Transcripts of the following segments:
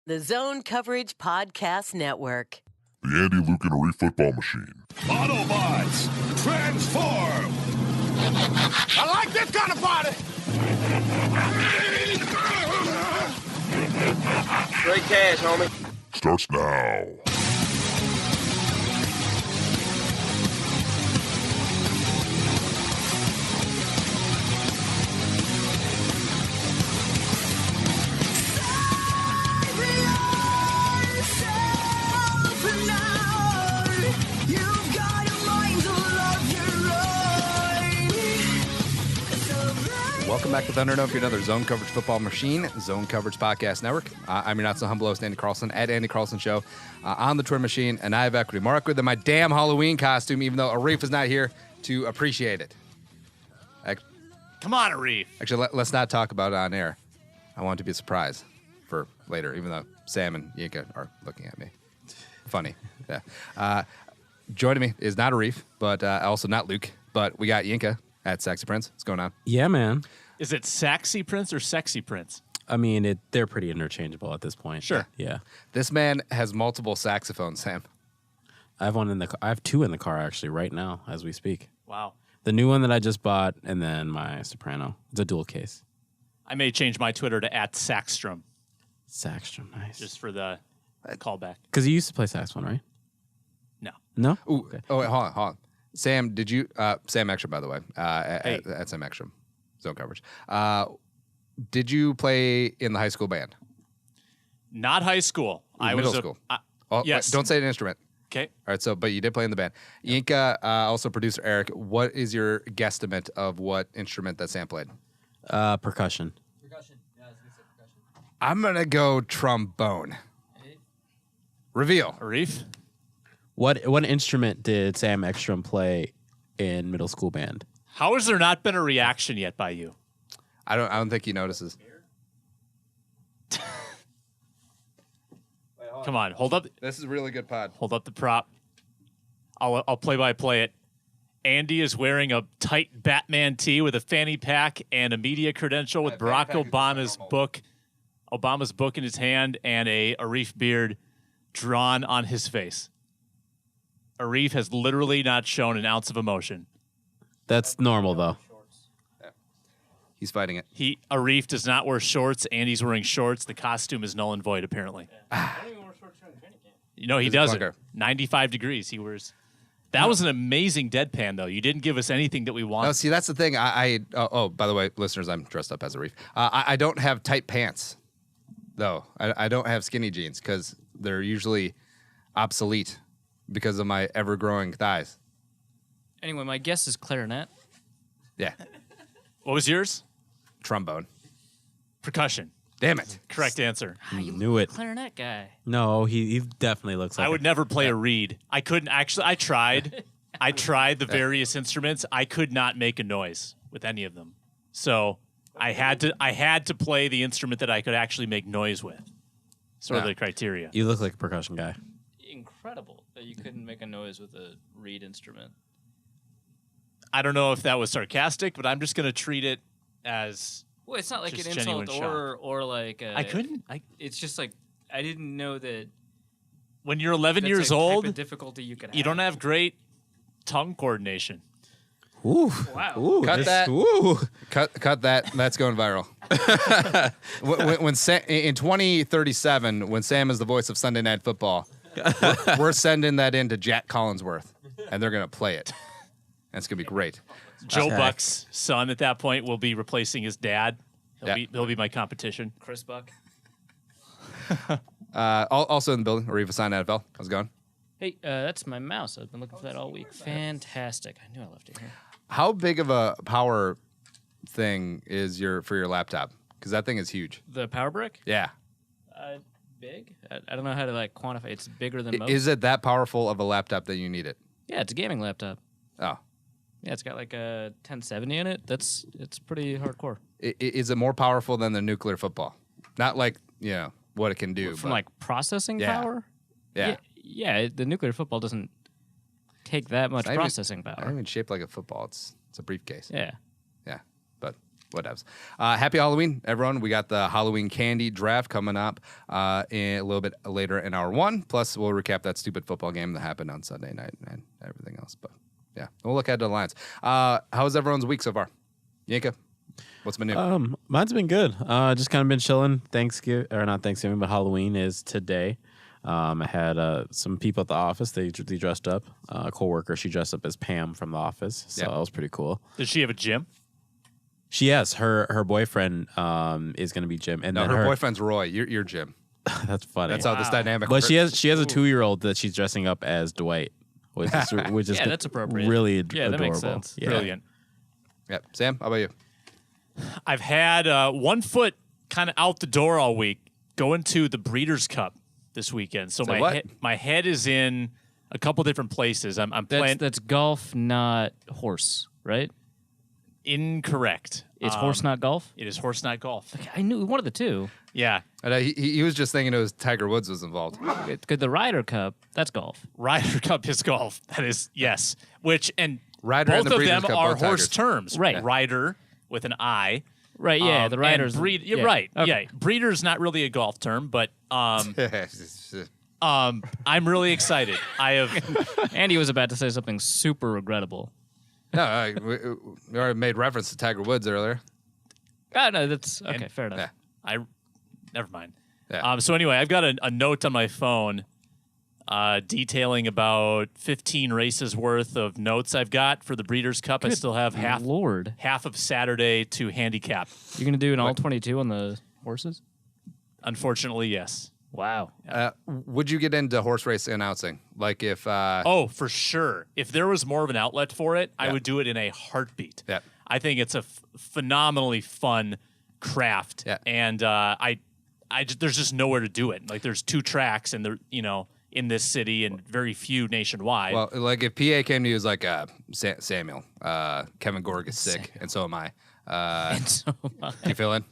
The Zone Coverage Podcast Network. The Andy, Luke, and Arif football machine. Autobots, transform! I like this kind of party! Straight cash, homie. Starts now. Welcome back to Thunder Note for another Zone Coverage Football Machine, Zone Coverage Podcast Network. I'm your not so humble host, Andy Carlson, at Andy Carlson Show on the Twitter machine, and I have equity more equity than my damn Halloween costume, even though Arif is not here to appreciate it. Come on, Arif. Actually, let's not talk about it on air. I want it to be a surprise for later, even though Sam and Yinka are looking at me. Funny. Yeah. Joining me is not Arif, but also not Luke, but we got Yinka at Sexy Prince. What's going on? Yeah, man. Is it Saxy Prince or Sexy Prince? I mean, they're pretty interchangeable at this point. Sure. Yeah. This man has multiple saxophones, Sam. I have one in the car. I have two in the car actually right now as we speak. Wow. The new one that I just bought, and then my soprano. It's a dual case. I may change my Twitter to @Saxstrom Saxstrom, nice. just for the callback. Because you used to play saxophone, right? No. No? Ooh, Okay. Oh, wait, hold on. Sam, did you Sam Ekstrom, by the way, Hey. at Sam Ekstrom, Zone Coverage. Did you play in the high school band? Not high school. I middle was school. Yes. Wait, don't say an instrument. Okay. All right, but you did play in the band. Yinka, also producer Eric, what is your guesstimate of what instrument that Sam played? Percussion. Percussion. Yeah, I was gonna say percussion. I'm going to go trombone. Reveal. Arif? What instrument did Sam Ekstrom play in middle school band? How has there not been a reaction yet by you? I don't think he notices. Come on, hold up This is a really good pod. the prop. I'll play it. Andy is wearing a tight Batman tee with a fanny pack and a media credential with Barack Obama's book in his hand and a Arif beard drawn on his face. Arif has literally not shown an ounce of emotion. That's normal, though. He's fighting it. Arif does not wear shorts. Andy's wearing shorts. The costume is null and void, apparently. I don't even wear shorts during training camp. You know, he He's a doesn't. clunker. 95 degrees he wears. That was an amazing deadpan, though. You didn't give us anything that we wanted. No, see, that's the thing. By the way, listeners, I'm dressed up as a reef. I don't have tight pants, though. I don't have skinny jeans because they're usually obsolete because of my ever-growing thighs. Anyway, my guess is clarinet. Yeah, What was yours? trombone. Percussion. Damn it. Correct answer. Knew it. Clarinet guy. No, he definitely looks like I would never play a reed. I couldn't actually. I tried. I tried the various instruments. I could not make a noise with any of them. So I had to play the instrument that I could actually make noise with. Sort of Yeah. the criteria. You look like a percussion guy. Incredible that you couldn't make a noise with a reed instrument. I don't know if that was sarcastic, but I'm just going to treat it as Well, it's not like Just an genuine insult or like I couldn't. It's just like I didn't know that. When you're 11 That's years a type old, of difficulty you could have. you don't have great tongue coordination. Ooh. Wow. Ooh, Cut that. Ooh. Cut that. That's going viral. In 2037, when Sam is the voice of Sunday Night Football, we're sending that in to Jack Collinsworth, and they're going to play it. That's going to be great. Joe Okay. Buck's son at that point will be replacing his dad. Yeah. He'll be my competition. Chris Buck. Also in the building, Ariva Sign NFL. How's it going? Hey, that's my mouse. I've been looking for that all week. Fantastic. I knew I left it here. How big of a power thing is for your laptop? Because that thing is huge. The power brick? Yeah. Big? I don't know how to like quantify. It's bigger than most. Is it that powerful of a laptop that you need it? Yeah, it's a gaming laptop. Oh. Yeah, it's got like a 1070 in it. It's pretty hardcore. Is it more powerful than the nuclear football? Not like, what it can do. From but like processing Yeah. power? yeah. Yeah, the nuclear football doesn't take that much Not even- processing Not power. even shaped like a football. It's a briefcase. Yeah. Yeah. But whatevs. Happy Halloween, everyone. We got the Halloween candy draft coming up in a little bit later in hour 1. Plus, we'll recap that stupid football game that happened on Sunday night and everything else. But yeah, we'll look ahead to the lines. How's everyone's week so far? Yanka, what's been new? Mine's been good. Just kind of been chilling. Not Thanksgiving, but Halloween is today. I had some people at the office. They dressed up. A coworker, she dressed up as Pam from The Office, so that was pretty cool. Does she have a gym? She has her boyfriend is going to be Jim, and No, then her boyfriend's Roy. You're Jim. That's funny. That's how this dynamic But works. she has a 2-year-old that she's dressing up as Dwight, which is Yeah, that's appropriate. Really Yeah, adorable. that makes sense. Yeah. Brilliant. Yep. Sam, how about you? I've had 1 foot kind of out the door all week, going to the Breeders' Cup this weekend. So my head is in a couple different places. I'm playing. That's golf, not horse, right? Incorrect. It's horse, not golf? It is horse, not golf. I knew one of the two. Yeah. He was just thinking it was Tiger Woods was involved. The Ryder Cup, that's golf. Ryder Cup is golf. That is, yes. Ryder and Both the of Breeders' them Cup, are both horse Tigers. terms. Right. Rider with an I. Right, yeah, the Riders. You're yeah. right. Okay. Yeah. Breeder's not really a golf term, but I'm really excited. I have Andy was about to say something super regrettable. No, we already made reference to Tiger Woods earlier. Oh, no, that's okay. Fair enough. Yeah. never mind. Yeah. So anyway, I've got a note on my phone detailing about 15 races worth of notes I've got for the Breeders' Cup. I still have half of Saturday to handicap. You're going to do an all 22 on the horses? Unfortunately, yes. Wow. Would you get into horse race announcing? Like if Oh, for sure. If there was more of an outlet for it, I Yeah. would do it in a heartbeat. Yeah. I think it's a phenomenally fun craft, Yeah. and there's just nowhere to do it. Like there's 2 tracks, and in this city, and very few nationwide. Well, like if PA came to you as like Samuel, Kevin Gorg is sick, and so am I. And so You feel in?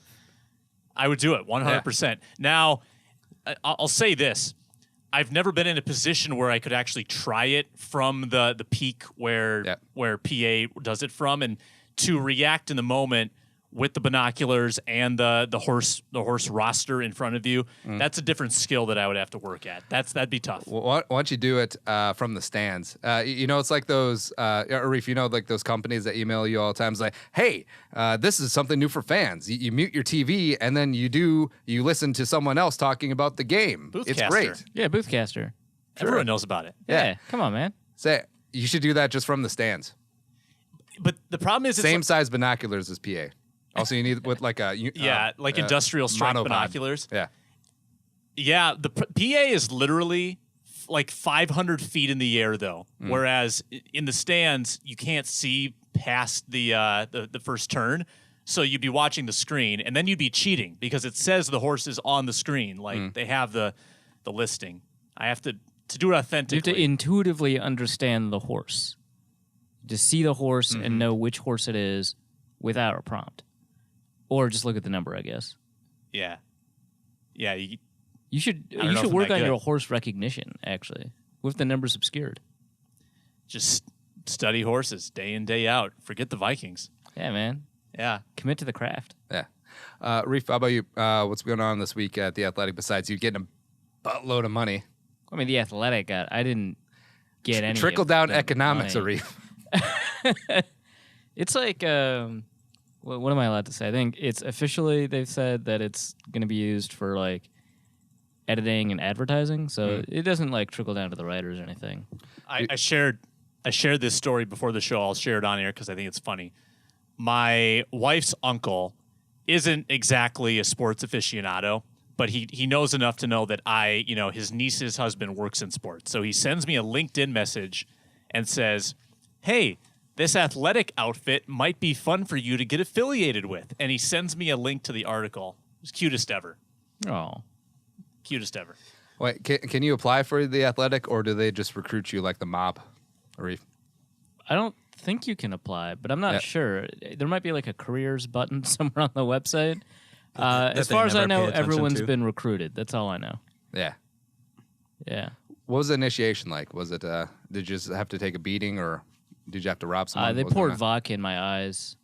I would do it 100%. Now, I'll say this. I've never been in a position where I could actually try it from the peak where PA does it from, and to react in the moment with the binoculars and the horse roster in front of you. That's a different skill that I would have to work at. That'd be tough. Well, why don't you do it from the stands? It's like those, Arif, like those companies that email you all the time. It's like, hey, this is something new for fans. You mute your TV and then you listen to someone else talking about the game. It's Boothcaster. great. yeah, Boothcaster. Everyone knows about it. Yeah. Come on, man. Say, you should do that just from the stands. But the problem is, Same size binoculars as PA. Also, you need with like a industrial strength monopod. binoculars. Yeah. Yeah, the PA is literally like 500 feet in the air, though. Whereas in the stands, you can't see past the first turn, so you'd be watching the screen, and then you'd be cheating because it says the horse is on the screen, like they have the listing. I have to do it authentically. You have to intuitively understand the horse. To see the horse and know which horse it is without a prompt. Or just look at the number, I guess. Yeah. Yeah. You should know if I'm work that on good. your horse recognition, actually, with the numbers obscured. Just study horses day in, day out. Forget the Vikings. Yeah, man. Yeah. Commit to the craft. Yeah. Reef, how about you? What's going on this week at The Athletic besides you getting a buttload of money? I mean, the Athletic I didn't get any Trickle-down of the economics, money. Reef. It's like, what am I allowed to say? I think it's officially, they've said that it's going to be used for like editing and advertising. So it doesn't like trickle down to the writers or anything. I shared this story before the show. I'll share it on air because I think it's funny. My wife's uncle isn't exactly a sports aficionado, but he knows enough to know that his niece's husband works in sports. So he sends me a LinkedIn message and says, hey, this athletic outfit might be fun for you to get affiliated with. And he sends me a link to the article. It was cutest ever. Oh. Cutest ever. Wait, can you apply for The Athletic, or do they just recruit you like the mob, Reef? I don't think you can apply, but I'm not sure. There might be like a careers button somewhere on the website. As they far as I never know, pay attention everyone's to. been recruited. That's all I know. Yeah. Yeah. What was the initiation like? Was it, did you just have to take a beating, or did you have to rob someone? They What was poured going on? vodka in my eyes.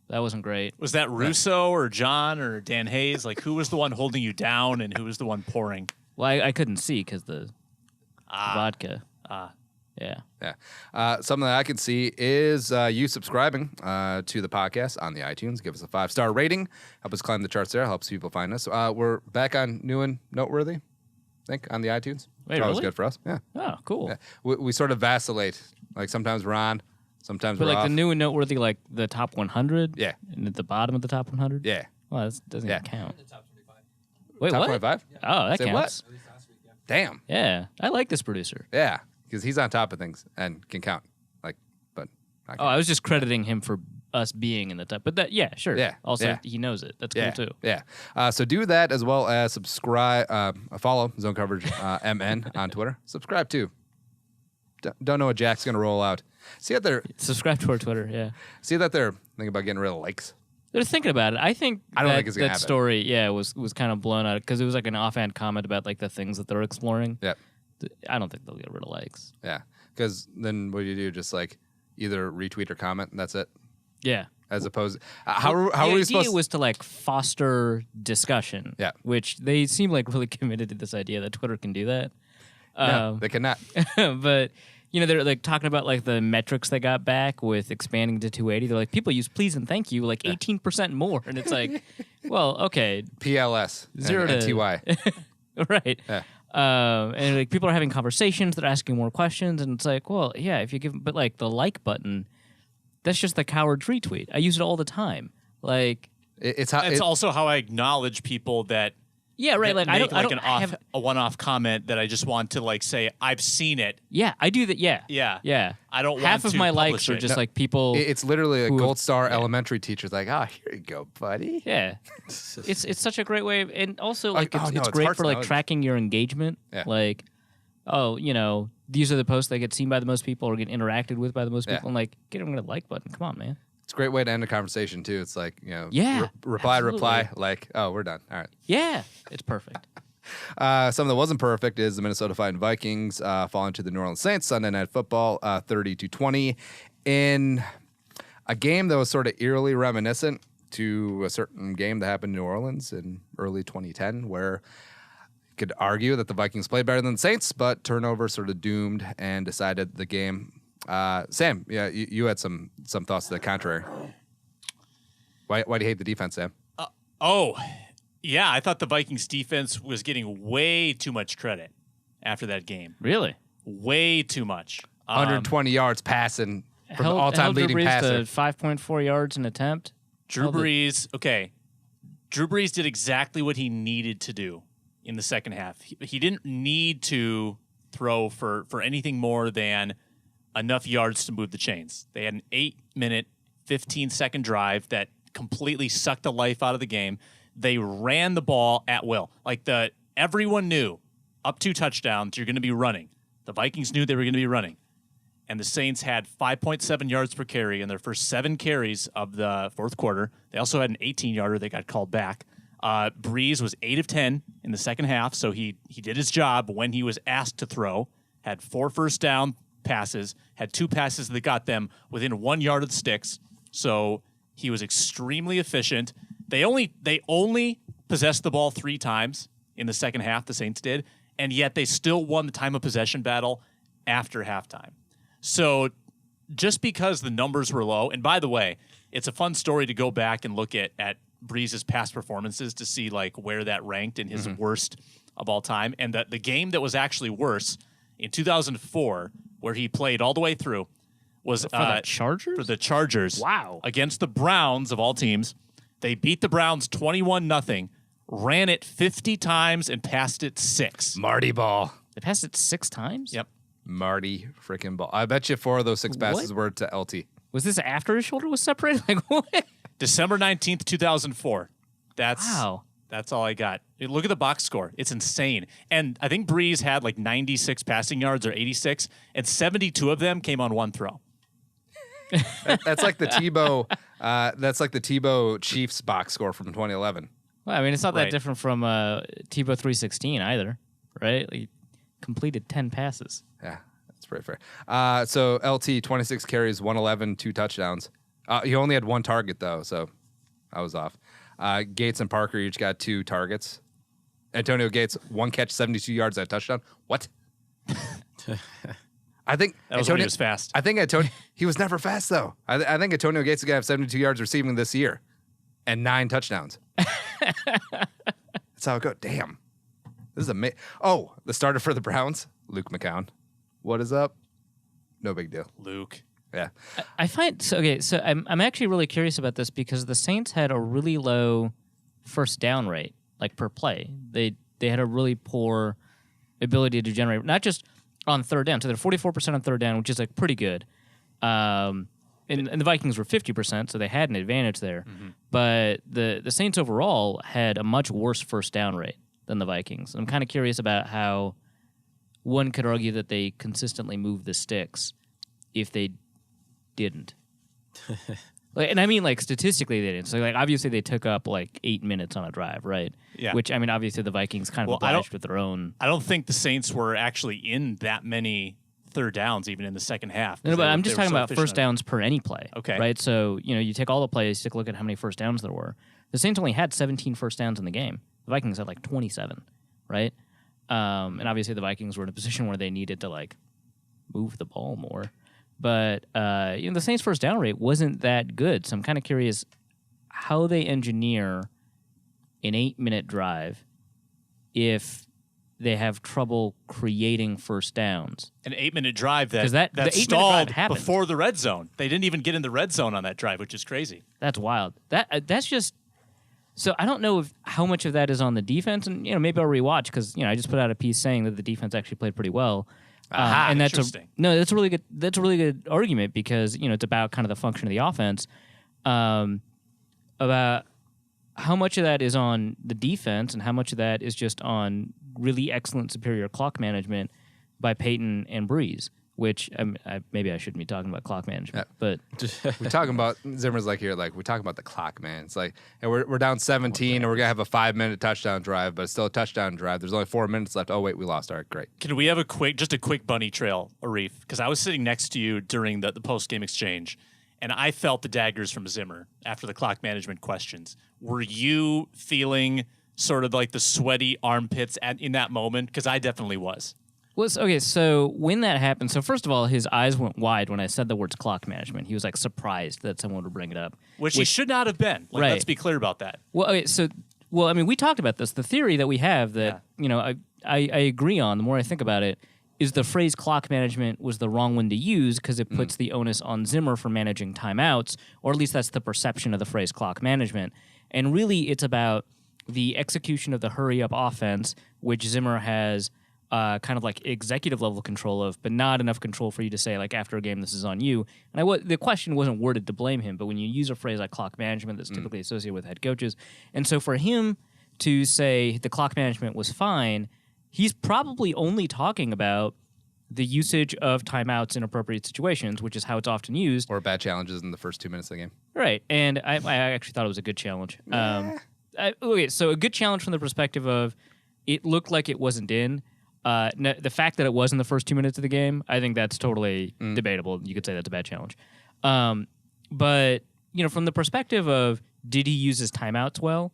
That wasn't great. Was that Russo or John or Dan Hayes? Like, who was the one holding you down and who was the one pouring? Well, I couldn't see because the vodka. Yeah. Yeah. Something that I can see is you subscribing to the podcast on the iTunes. Give us a 5-star rating. Help us climb the charts there. Helps people find us. We're back on new and noteworthy, I think, on the iTunes. Wait, That was really? good for us. Yeah. Oh, cool. Yeah. We sort of vacillate. Like sometimes we're on, sometimes But we're like off. the new and noteworthy, like the top 100. Yeah. And at the bottom of the top 100. Yeah. Well, that doesn't Yeah. even count. Wait, Top what? 25? Oh, that Say counts. what? Damn. Yeah, I like this producer. Yeah. Because he's on top of things and can count. Like, but I Oh, can't. I was just crediting him for us being in the top. But that, yeah, sure. Yeah, Also, yeah. he knows it. That's Yeah, cool too. yeah. So do that as well as subscribe, follow Zone Coverage MN on Twitter. Subscribe too. Don't know what Jack's gonna roll out. See that they're Subscribe to our Twitter. Yeah, thinking about getting rid of likes. they're thinking about it. I think I don't that, think it's gonna that happen. story, yeah, was kind of blown out because it was like an offhand comment about like the things that they're exploring. Yeah, I don't think they'll get rid of likes. yeah. Because then what do you do? Just like either retweet or comment, and that's it. Yeah. As opposed, how the are we idea supposed? was to like foster discussion. Yeah. Which they seem like really committed to this idea that Twitter can do that. No, they cannot. But you know, they're like talking about like the metrics they got back with expanding to 280. They're like, people use please and thank you like 18% more, and it's like, well, okay, PLS 0 and to TY. right. Yeah. And like people are having conversations, they're asking more questions, and it's like, well, yeah, if you give, but like the like button, that's just the coward's retweet. I use it all the time. Like, It's how. It's also how I acknowledge people that yeah, right. that Like make I don't like a one-off comment that I just want to like say I've seen it. Yeah, I do that. Yeah. Yeah. Yeah. I don't Half want of to my publish likes are it. just No. like people. It's literally a who have- gold star elementary teacher's like, oh, here you go, buddy. Yeah, it's such a great way, and also Like, like oh, no, it's it's great hard for to like know. tracking your engagement. Yeah. Like, oh, you know, these are the posts that get seen by the most people or get interacted with by the most Yeah. people, and like, get rid of the like button. Come on, man. It's a great way to end a conversation too. It's like, you know, Yeah, reply, absolutely. like, oh, we're done. All right. Yeah, it's perfect. Something that wasn't perfect is the Minnesota Vikings falling to the New Orleans Saints Sunday Night Football, 30-20, in a game that was sort of eerily reminiscent to a certain game that happened in New Orleans in early 2010, where you could argue that the Vikings played better than the Saints, but turnover sort of doomed and decided the game. Sam, yeah, you had some thoughts to the contrary. Why do you hate the defense, Sam? Yeah, I thought the Vikings defense was getting way too much credit after that game. Really, Way too much. 120 yards passing from the held all-time Drew leading Brees passer. to 5.4 yards an attempt. Drew Brees, okay. Drew Brees did exactly what he needed to do in the second half. He didn't need to throw for anything more than enough yards to move the chains. They had an 8-minute, 15-second drive that completely sucked the life out of the game. They ran the ball at will. Like everyone knew up 2 touchdowns, you're going to be running. The Vikings knew they were going to be running. And the Saints had 5.7 yards per carry in their first 7 carries of the fourth quarter. They also had an 18-yarder that got called back. Breeze was 8 of 10 in the second half, so he did his job when he was asked to throw. Had 4 first down passes, had 2 passes that got them within 1 yard of the sticks. So he was extremely efficient. They only possessed the ball 3 times in the second half, the Saints did, and yet they still won the time of possession battle after halftime. So just because the numbers were low, and by the way, it's a fun story to go back and look at Breeze's past performances to see like where that ranked in his worst of all time. And the game that was actually worse in 2004, where he played all the way through, was For the Chargers? For the Chargers. Wow. Against the Browns of all teams. They beat the Browns 21-0, ran it 50 times and passed it 6. Marty Ball. They passed it 6 times? Yep. Marty freaking Ball. I bet you 4 of those 6 passes were to LT. Was this after his shoulder was separated? Like, what? December 19th, 2004. Wow. That's all I got. Look at the box score. It's insane. And I think Breeze had like 96 passing yards or 86, and 72 of them came on 1 throw. That's like the Tebow. That's like the Tebow Chiefs box score from 2011. Well, I mean, it's not Right. that different from Tebow 316 either, right? Like, completed 10 passes. Yeah, that's pretty fair. So LT 26 carries, 111, 2 touchdowns. He only had one target, though, so I was off. Gates and Parker each got 2 targets. Antonio Gates, 1 catch, 72 yards, and a touchdown. What? I think That was when he was fast. I think Antonio, he was never fast, though. I think Antonio Gates is going to have 72 yards receiving this year and 9 touchdowns. That's how it goes. Damn. This is amazing. Oh, the starter for the Browns, Luke McCown. What is up? No big deal. Luke. Yeah. I find so I'm actually really curious about this because the Saints had a really low first down rate, like per play. They had a really poor ability to generate, not just on third down. So they're 44% on third down, which is like pretty good. And the Vikings were 50%, so they had an advantage there. Mm-hmm. But the Saints overall had a much worse first down rate than the Vikings. I'm kind of curious about how one could argue that they consistently move the sticks if they didn't. And I mean, like, statistically they didn't. So, like, obviously they took up, like, 8 minutes on a drive, right? Yeah. Which, I mean, obviously the Vikings kind of obliged with their own. I don't think the Saints were actually in that many third downs even in the second half. No, but I'm just talking about first downs per any play. Okay. Right? So, you take all the plays, take a look at how many first downs there were. The Saints only had 17 first downs in the game. The Vikings had, like, 27, right? And obviously the Vikings were in a position where they needed to, like, move the ball more. But the Saints' first down rate wasn't that good, so I'm kind of curious how they engineer an 8-minute drive if they have trouble creating first downs. An 8-minute drive that the 8-minute stalled drive happened before the red zone. They didn't even get in the red zone on that drive, which is crazy. That's wild. That's just so I don't know how much of that is on the defense, and maybe I'll rewatch because I just put out a piece saying that the defense actually played pretty well. And that's interesting. That's a really good argument because it's about kind of the function of the offense, about how much of that is on the defense and how much of that is just on really excellent superior clock management by Peyton and Breeze. Which maybe I shouldn't be talking about clock management, but We're talking about Zimmer's like here, like we're talking about the clock, man. It's like, and we're down 17, and we're gonna have a 5-minute touchdown drive, but it's still a touchdown drive. There's only 4 minutes left. Oh wait, we lost. All right, great. Can we have a quick bunny trail, Arif? Because I was sitting next to you during the post game exchange, and I felt the daggers from Zimmer after the clock management questions. Were you feeling sort of like the sweaty armpits in that moment? Because I definitely was. So when that happened, so first of all, his eyes went wide when I said the words clock management. He was like surprised that someone would bring it up. Which he should not have been. Like, right. Let's be clear about that. Well, I mean, we talked about this. The theory that we have that, I agree on, the more I think about it, is the phrase clock management was the wrong one to use because it puts the onus on Zimmer for managing timeouts, or at least that's the perception of the phrase clock management. And really, it's about the execution of the hurry-up offense, which Zimmer has kind of like executive level control of, but not enough control for you to say, like, after a game, this is on you. And the question wasn't worded to blame him, but when you use a phrase like clock management that's typically associated with head coaches. And so for him to say the clock management was fine, he's probably only talking about the usage of timeouts in appropriate situations, which is how it's often used. Or bad challenges in the first 2 minutes of the game. Right. And I actually thought it was a good challenge. So a good challenge from the perspective of it looked like it wasn't in. The fact that it was in the first 2 minutes of the game, I think that's totally debatable. You could say that's a bad challenge. But, from the perspective of did he use his timeouts well,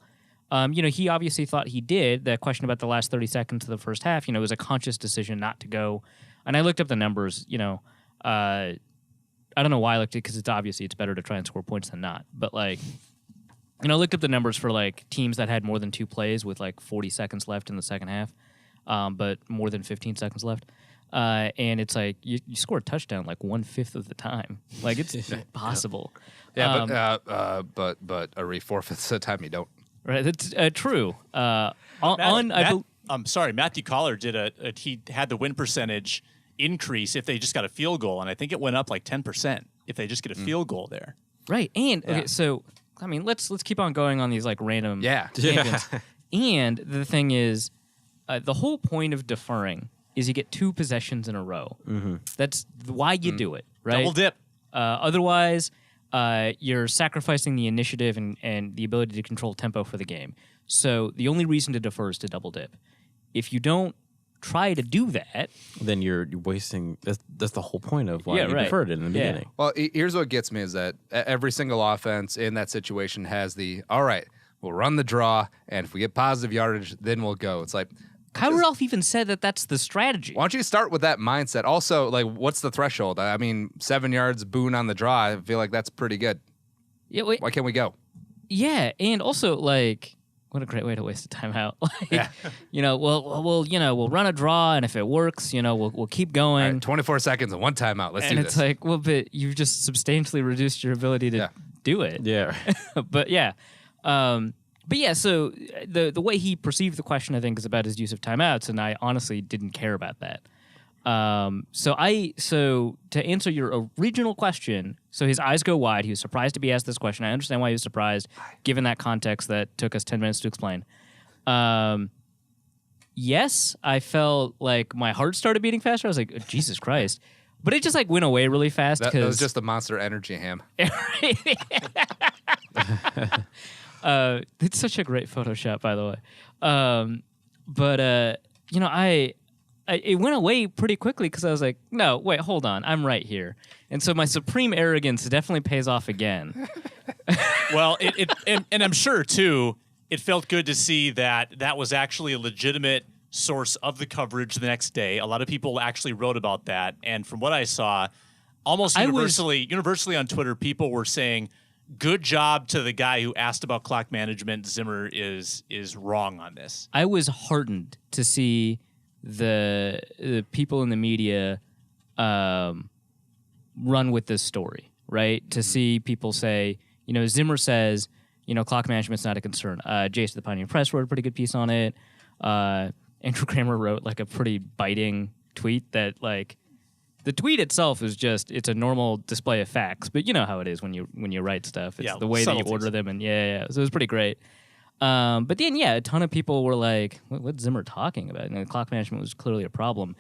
he obviously thought he did. That question about the last 30 seconds of the first half, it was a conscious decision not to go. And I looked up the numbers, I don't know why I looked at it because it's better to try and score points than not. But, like, I looked up the numbers for, like, teams that had more than 2 plays with, like, 40 seconds left in the second half. But more than 15 seconds left. And it's like you score a touchdown like 1/5 of the time. Like, it's impossible. Yeah, but a re-forfeits the time you don't. Right, that's true. I'm sorry, Matthew Collar he had the win percentage increase if they just got a field goal, and I think it went up like 10% if they just get a field goal there. Right, and okay, so I mean, let's keep on going on these like random tangents. And the thing is, the whole point of deferring is you get 2 possessions in a row. Mm-hmm. That's why you do it, right? Double dip. Otherwise, you're sacrificing the initiative and the ability to control tempo for the game. So the only reason to defer is to double dip. If you don't try to do that, then you're wasting. That's the whole point of why Yeah, you right. deferred it in the beginning. Well, here's what gets me is that every single offense in that situation has all right, we'll run the draw, and if we get positive yardage, then we'll go. It's like, Kyle Rudolph even said that that's the strategy. why don't you start with that mindset? Also, like, what's the threshold? I mean, 7 yards boon on the draw. I feel like that's pretty good. Yeah, wait, Why can't we go? yeah, and also like, what a great way to waste a timeout. Like, we'll run a draw, and if it works, we'll keep going. All right, 24 seconds and one timeout. Let's and do it's this. like, well, but you've just substantially reduced your ability to do it. Yeah. But yeah. So the way he perceived the question, I think, is about his use of timeouts, and I honestly didn't care about that. So to answer your original question, so his eyes go wide. He was surprised to be asked this question. I understand why he was surprised, given that context that took us 10 minutes to explain. Yes, I felt like my heart started beating faster. I was like, oh, Jesus Christ. But it just like went away really fast. That was just the Monster Energy ham. It's such a great Photoshop, by the way. It went away pretty quickly because I was like, no, wait, hold on. I'm right here. And so my supreme arrogance definitely pays off again. Well, and I'm sure, too, it felt good to see that was actually a legitimate source of the coverage the next day. A lot of people actually wrote about that. And from what I saw, almost universally on Twitter, people were saying, good job to the guy who asked about clock management. Zimmer is wrong on this. I was heartened to see the people in the media run with this story, right? To see people say, Zimmer says, clock management's not a concern. Jace the Pioneer Press wrote a pretty good piece on it. Andrew Kramer wrote like a pretty biting tweet that like the tweet itself is just it's a normal display of facts, but you know how it is when you write stuff. It's the way that you order them, and so it was pretty great. But then a ton of people were like, "What's Zimmer talking about?" And clock management was clearly a problem.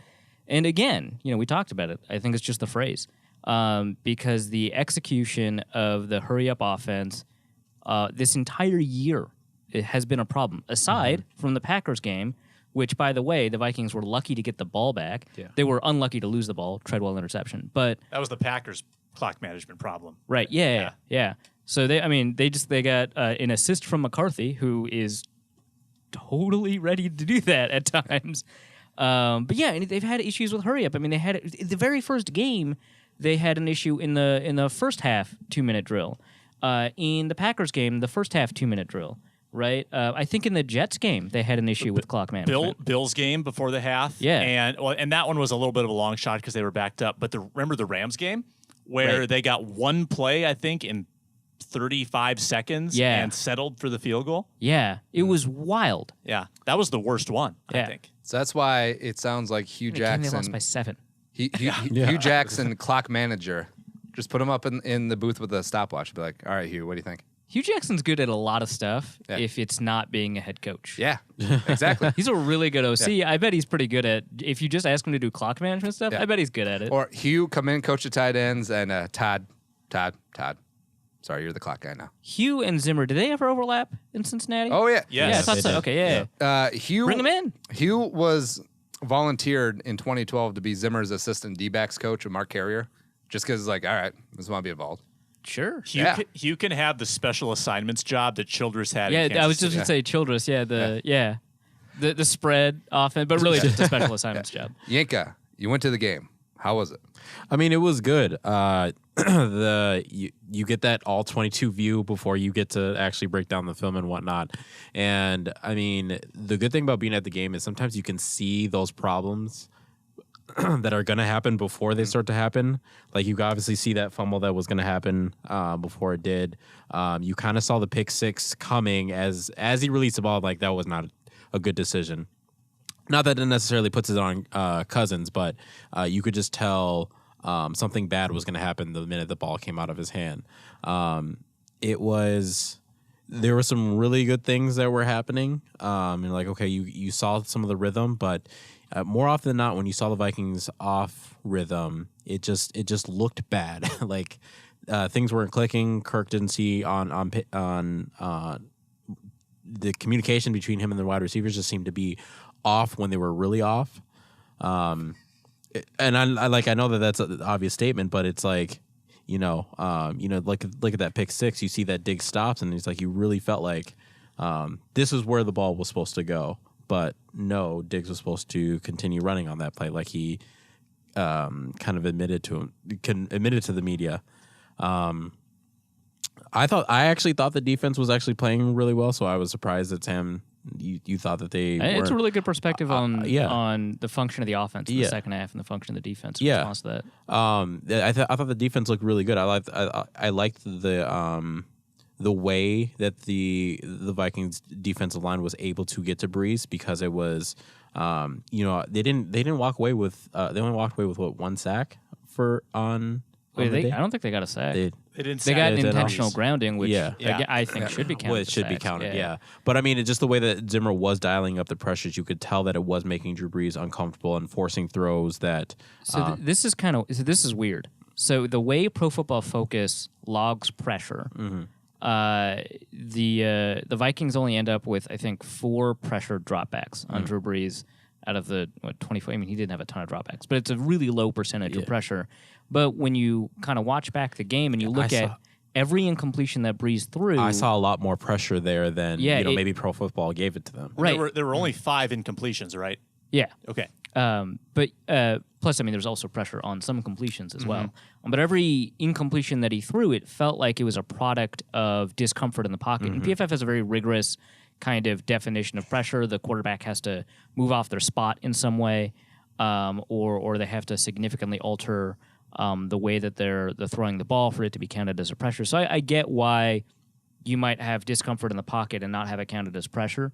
And again, we talked about it. I think it's just the phrase because the execution of the hurry up offense this entire year it has been a problem. Aside from the Packers game. Which, by the way, the Vikings were lucky to get the ball back. Yeah. They were unlucky to lose the ball, Treadwell interception. But that was the Packers' clock management problem. Right. Yeah. So they got an assist from McCarthy, who is totally ready to do that at times. And they've had issues with hurry up. I mean, they had the very first game. They had an issue in the first half 2-minute drill. In the Packers game, the first half 2-minute drill. Right, I think in the Jets game they had an issue with clock management. Bill's game before the half, and that one was a little bit of a long shot because they were backed up. But remember the Rams game where they got one play, I think, in 35 seconds and settled for the field goal. Yeah, it was wild. Yeah, that was the worst one, I think. So that's why it sounds like Hugh Jackson. They lost by 7. Hugh Jackson, clock manager. Just put him up in the booth with a stopwatch. Be like, all right, Hugh, what do you think? Hugh Jackson's good at a lot of stuff if it's not being a head coach. Yeah, exactly. He's a really good OC. Yeah. I bet he's pretty good at, if you just ask him to do clock management stuff, I bet he's good at it. Or Hugh, come in, coach the tight ends, and Todd. Sorry, you're the clock guy now. Hugh and Zimmer, do they ever overlap in Cincinnati? Oh, yeah. Yeah, I thought so. Okay, yeah. Hugh, bring him in. Hugh was volunteered in 2012 to be Zimmer's assistant D-backs coach with Mark Carrier, just because, like, all right, I just want to be involved. Sure. Hugh can have the special assignments job that Childress had. Yeah, in Kansas I was just going to say Childress. The spread offense, but really just a special assignments job. Yanka, you went to the game. How was it? I mean, it was good. You get that all 22 view before you get to actually break down the film and whatnot. And I mean, the good thing about being at the game is sometimes you can see those problems that are going to happen before they start to happen. Like you obviously see that fumble that was going to happen before it did. You kind of saw the pick six coming as he released the ball. Like that was not a good decision. Not that it necessarily puts it on Cousins, but you could just tell something bad was going to happen the minute the ball came out of his hand. There were some really good things that were happening. And like, okay, you saw some of the rhythm, but more often than not, when you saw the Vikings off rhythm, it just looked bad. Like things weren't clicking. Kirk didn't see on the communication between him and the wide receivers just seemed to be off when they were really off. And I know that that's an obvious statement, but it's like, like look at that pick six. You see that Diggs stops, and it's like you really felt like this is where the ball was supposed to go, but no, Diggs was supposed to continue running on that play, like he kind of admitted to the media. I actually thought the defense was actually playing really well, so I was surprised that Sam, you thought that they It's a really good perspective on the function of the offense in the Yeah. second half and the function of the defense in Yeah. response to that. I thought the defense looked really good. I liked the way that the Vikings defensive line was able to get to Breeze, because it was they didn't walk away with they only walked away with one sack on Wait, the day? I don't think they got a sack. They didn't. They sack got an it. intentional grounding, which Yeah. I think should be counted. Well, it as should be sacks. counted, yeah. But I mean, it's just the way that Zimmer was dialing up the pressures. You could tell that it was making Drew Brees uncomfortable and forcing throws that. So this is weird. So the way Pro Football Focus logs pressure, the Vikings only end up with, I think, 4 pressure dropbacks on Drew Brees out of the 24. I mean, he didn't have a ton of dropbacks, but it's a really low percentage of pressure. But when you kind of watch back the game and you look at every incompletion that Brees threw, I saw a lot more pressure there than maybe Pro Football gave it to them. Right. There were only 5 incompletions, right? yeah. Okay. But plus, I mean, there's also pressure on some completions as well. But every incompletion that he threw, it felt like it was a product of discomfort in the pocket. And PFF has a very rigorous kind of definition of pressure. The quarterback has to move off their spot in some way, or they have to significantly alter the way that they're throwing the ball for it to be counted as a pressure. So I get why you might have discomfort in the pocket and not have it counted as pressure.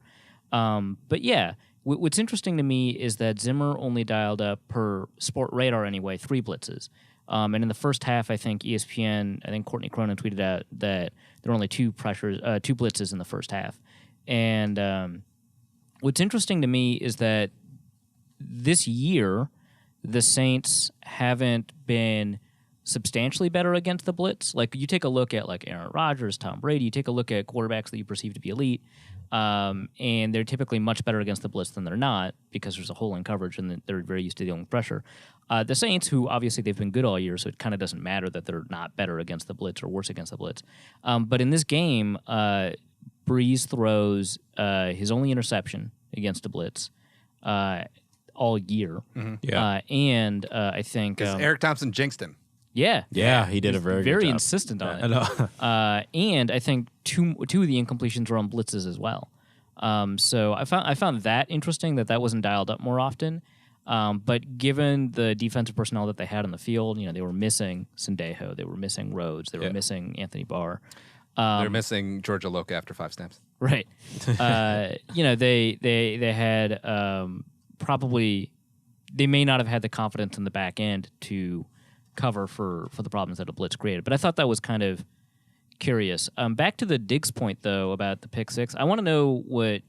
But yeah. What's interesting to me is that Zimmer only dialed up, per Sport Radar anyway, 3 blitzes. And in the first half, I think Courtney Cronin tweeted out that there were only 2 blitzes in the first half. And what's interesting to me is that this year, the Saints haven't been substantially better against the blitz. Like, you take a look at like Aaron Rodgers, Tom Brady, you take a look at quarterbacks that you perceive to be elite, and they're typically much better against the blitz than they're not, because there's a hole in coverage and they're very used to dealing with pressure. The Saints, who obviously they've been good all year, so it kind of doesn't matter that they're not better against the blitz or worse against the blitz. But in this game, Breeze throws his only interception against the blitz all year. And I think Eric Thompson jinxed him. Yeah, he did a very good job. insistent on it. I know. And I think two of the incompletions were on blitzes as well. So I found that interesting that wasn't dialed up more often. But given the defensive personnel that they had on the field, they were missing Sendejo, they were missing Rhodes, they were missing Anthony Barr. They're missing Georgia Loca after 5 snaps. Right. They had probably, they may not have had the confidence in the back end to cover for the problems that a blitz created. But I thought that was kind of curious. Back to the Diggs point, though, about the pick six. I want to know what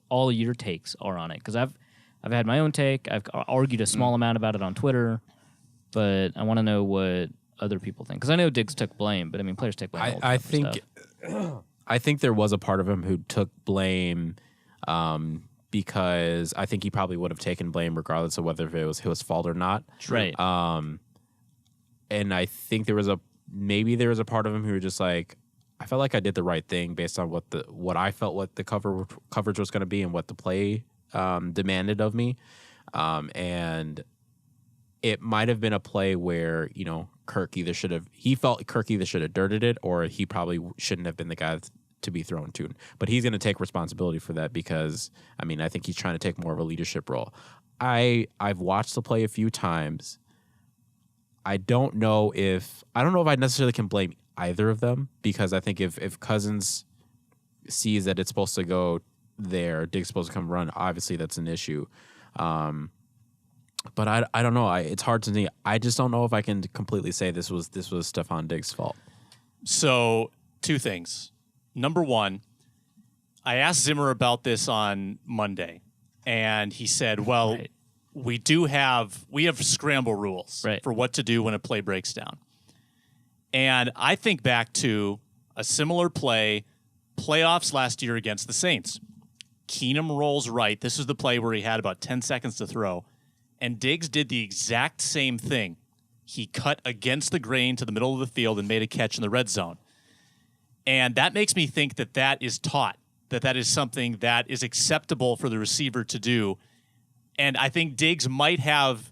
all your takes are on it, because I've had my own take. I've argued a small amount about it on Twitter, but I want to know what other people think, because I know Diggs took blame, but I mean, players take blame. All the time for stuff. I think there was a part of him who took blame, because I think he probably would have taken blame regardless of whether it was his fault or not. Right. And I think there was a part of him who was just like, I felt like I did the right thing based on what I felt what the coverage was going to be and what the play demanded of me. And it might have been a play where, Kirk either should have dirted it, or he probably shouldn't have been the guy to be thrown to. But he's going to take responsibility for that, because, I think he's trying to take more of a leadership role. I've watched the play a few times. I don't know if I necessarily can blame either of them, because I think if Cousins sees that it's supposed to go there, Diggs supposed to come run, obviously that's an issue. But I don't know. It's hard to me. I just don't know if I can completely say this was Stephon Diggs' fault. So 2 things. Number 1, I asked Zimmer about this on Monday, and he said, well, Right. we have scramble rules for what to do when a play breaks down. And I think back to a similar play, playoffs last year against the Saints. Keenum rolls right. This is the play where he had about 10 seconds to throw. And Diggs did the exact same thing. He cut against the grain to the middle of the field and made a catch in the red zone. And that makes me think that that is taught, that is something that is acceptable for the receiver to do. And I think Diggs might have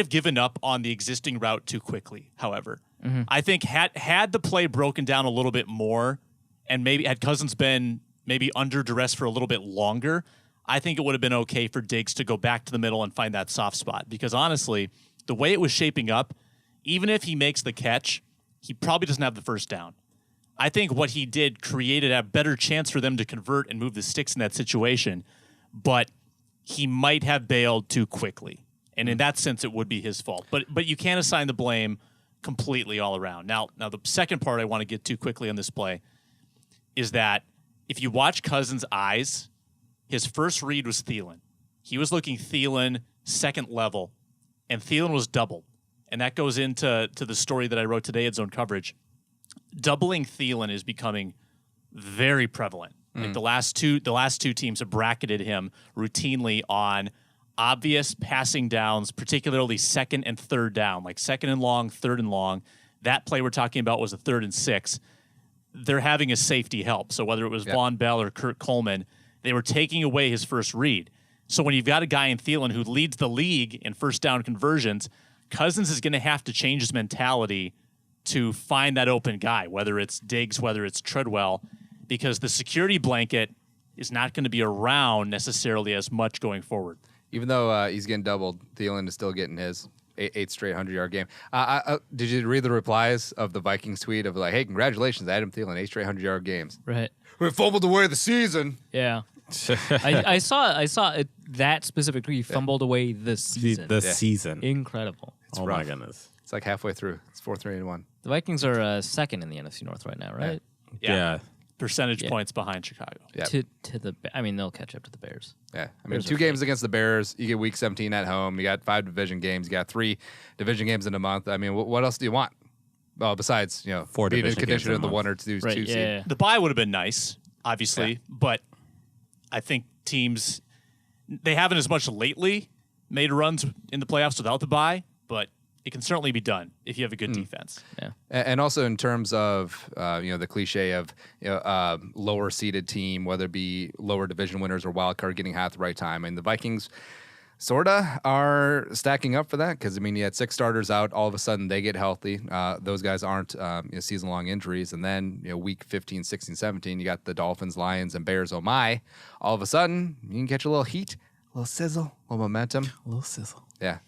given up on the existing route too quickly, however. I think had the play broken down a little bit more and maybe had Cousins been maybe under duress for a little bit longer, I think it would have been okay for Diggs to go back to the middle and find that soft spot. Because honestly, the way it was shaping up, even if he makes the catch, he probably doesn't have the first down. I think what he did created a better chance for them to convert and move the sticks in that situation, but he might have bailed too quickly. And in that sense, it would be his fault. But you can't assign the blame completely all around. Now the second part I want to get to quickly on this play is that if you watch Cousins' eyes, his first read was Thielen. He was looking Thielen second level, and Thielen was doubled. And that goes into the story that I wrote today at Zone Coverage. Doubling Thielen is becoming very prevalent. Like the last two teams have bracketed him routinely on obvious passing downs, particularly second and third down, like second and long, third and long. That play we're talking about was a 3rd and 6. They're having a safety help. So whether it was Von Bell or Kurt Coleman, they were taking away his first read. So when you've got a guy in Thielen who leads the league in first down conversions, Cousins is going to have to change his mentality to find that open guy, whether it's Diggs, whether it's Treadwell, because the security blanket is not going to be around necessarily as much going forward. Even though he's getting doubled, Thielen is still getting his 8 straight 100-yard game. Did you read the replies of the Vikings tweet of like, hey, congratulations, Adam Thielen, 8 straight 100-yard games. Right. We fumbled away the season. Yeah. I saw that specific tweet. He fumbled away the season. The season. Incredible. Oh, rough. my goodness. It's like halfway through. It's 4-3-1. The Vikings are second in the NFC North right now, right? Yeah. Percentage points behind Chicago. Yeah. They'll catch up to the Bears. Yeah. I mean, Bears 2 are games fake. against the Bears. You get week 17 at home. You got 5 division games. You got 3 division games in a month. I mean, what else do you want? Well, besides, 4 being in division games condition in a of the month. 1 or 2 Right, seed. yeah. The bye would have been nice, obviously, but I think teams, they haven't as much lately made runs in the playoffs without the bye, but it can certainly be done if you have a good defense. Yeah. And also in terms of the cliche of lower seeded team, whether it be lower division winners or wild card getting hot at the right time. And the Vikings sorta are stacking up for that because you had 6 starters out. All of a sudden they get healthy. Those guys aren't season long injuries. And then week 15, 16, 17, you got the Dolphins, Lions, and Bears. Oh my! All of a sudden you can catch a little heat, a little sizzle, a little momentum, A little sizzle. yeah.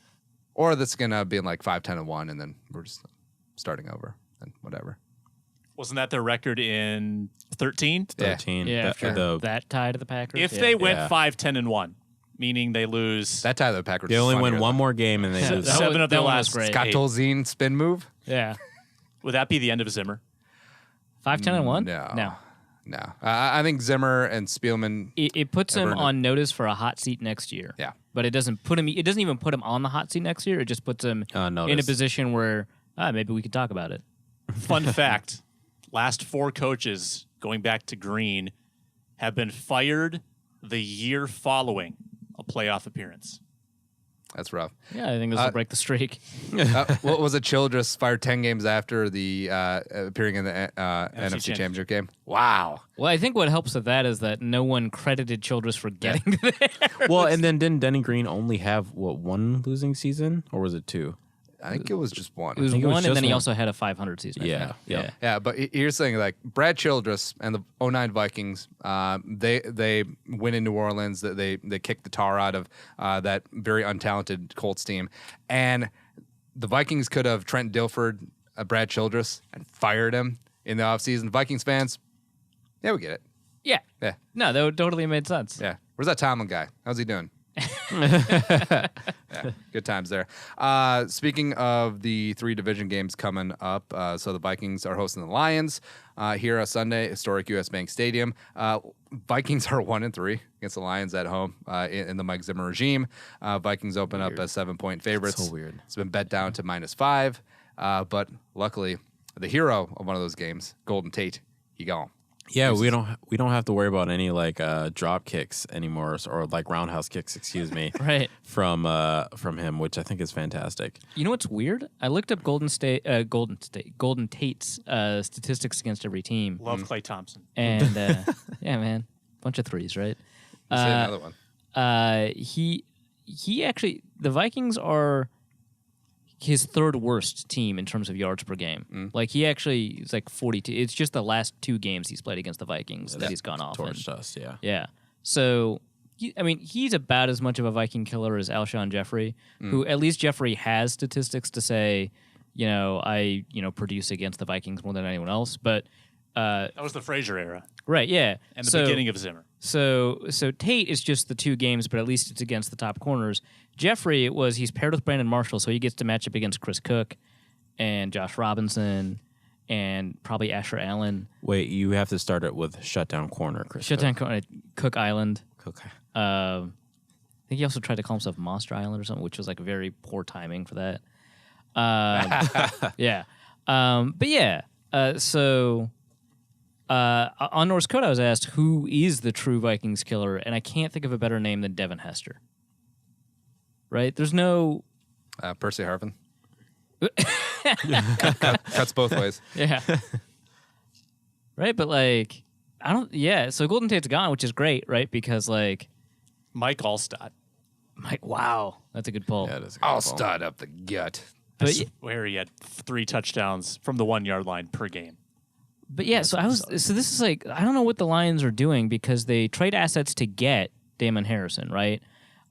Or that's gonna be like 5-10-1, and then we're just starting over and whatever. Wasn't that their record in 13? 13. Yeah, The- after the- that tie to the Packers. If yeah. they went Yeah. 5-10-1, meaning they lose That time the Packers They only funnier, win one though. more game and they Yeah, lose. that 7 of that their one was last great. Scott 8. Tolzien spin move. Yeah. Would that be the end of Zimmer? 5-10-1? No. No. I think Zimmer and Spielman. It puts him Ever know. on notice for a hot seat next year. Yeah. But it doesn't put him. It doesn't even put him on the hot seat next year. It just puts him in a Notice. position where maybe we could talk about it. Fun fact, last 4 coaches going back to Green have been fired the year following a playoff appearance. That's rough. Yeah, I think this will break the streak. What was it? Childress fired 10 games after the appearing in the NFC Championship game. Wow. Well, I think what helps with that is that no one credited Childress for getting there. Well, and then didn't Denny Green only have, 1 losing season? Or was it 2? I think it was just 1. It was think it was 1, and just then he one. also had a 500 season. I Yeah, think. yeah. Yeah, but here's the thing: like Brad Childress and the 09 Vikings, they win in New Orleans. They kick the tar out of that very untalented Colts team, and the Vikings could have Trent Dilford, Brad Childress, and fired him in the offseason. Vikings fans, yeah, we get it. Yeah. Yeah, No, that totally made sense. yeah. Where's that Tomlin guy? How's he doing? Yeah, good times there. Speaking of the 3 division games coming up, so the Vikings are hosting the Lions here on Sunday, historic U.S. Bank Stadium. Vikings are 1-3 against the Lions at home in the Mike Zimmer regime. Vikings open up as 7-point favorites. So weird. It's been bet down to -5, but luckily the hero of one of those games, Golden Tate, he gone. Yeah, we don't have to worry about any like drop kicks anymore, or like roundhouse kicks, excuse me, Right. from him, which I think is fantastic. You know what's weird? I looked up Golden Tate's statistics against every team, Love Klay Thompson. and yeah, man, bunch of threes, right? You say another one. He actually, the Vikings are his third worst team in terms of yards per game. Like he actually is like 42. It's just the last 2 games he's played against the Vikings that he's gone off in. Torched us, yeah. Yeah. So, he's about as much of a Viking killer as Alshon Jeffrey, who at least Jeffrey has statistics to say, I produce against the Vikings more than anyone else. But That was the Frazier era right, yeah, and the beginning of Zimmer. So Tate is just the 2 games, but at least it's against the top corners. Jeffrey, he's paired with Brandon Marshall, so he gets to match up against Chris Cook and Josh Robinson and probably Asher Allen. Wait, you have to start it with shutdown corner, Chris. Shutdown corner, Cook Island. Cook. I think he also tried to call himself Monster Island or something, which was like very poor timing for that. Yeah. But yeah, so on Norse Code, I was asked who is the true Vikings killer, and I can't think of a better name than Devin Hester. Right? There's no Percy Harvin. Cuts both ways. Yeah. Right, but like I don't. Yeah, so Golden Tate's gone, which is great, right? Because like Mike Allstott, wow, that's a good pull. Yeah, it is a good I'll ball. start up the gut. But where he had 3 touchdowns from the 1-yard line per game. But yeah, so this is like I don't know what the Lions are doing because they trade assets to get Damon Harrison, right?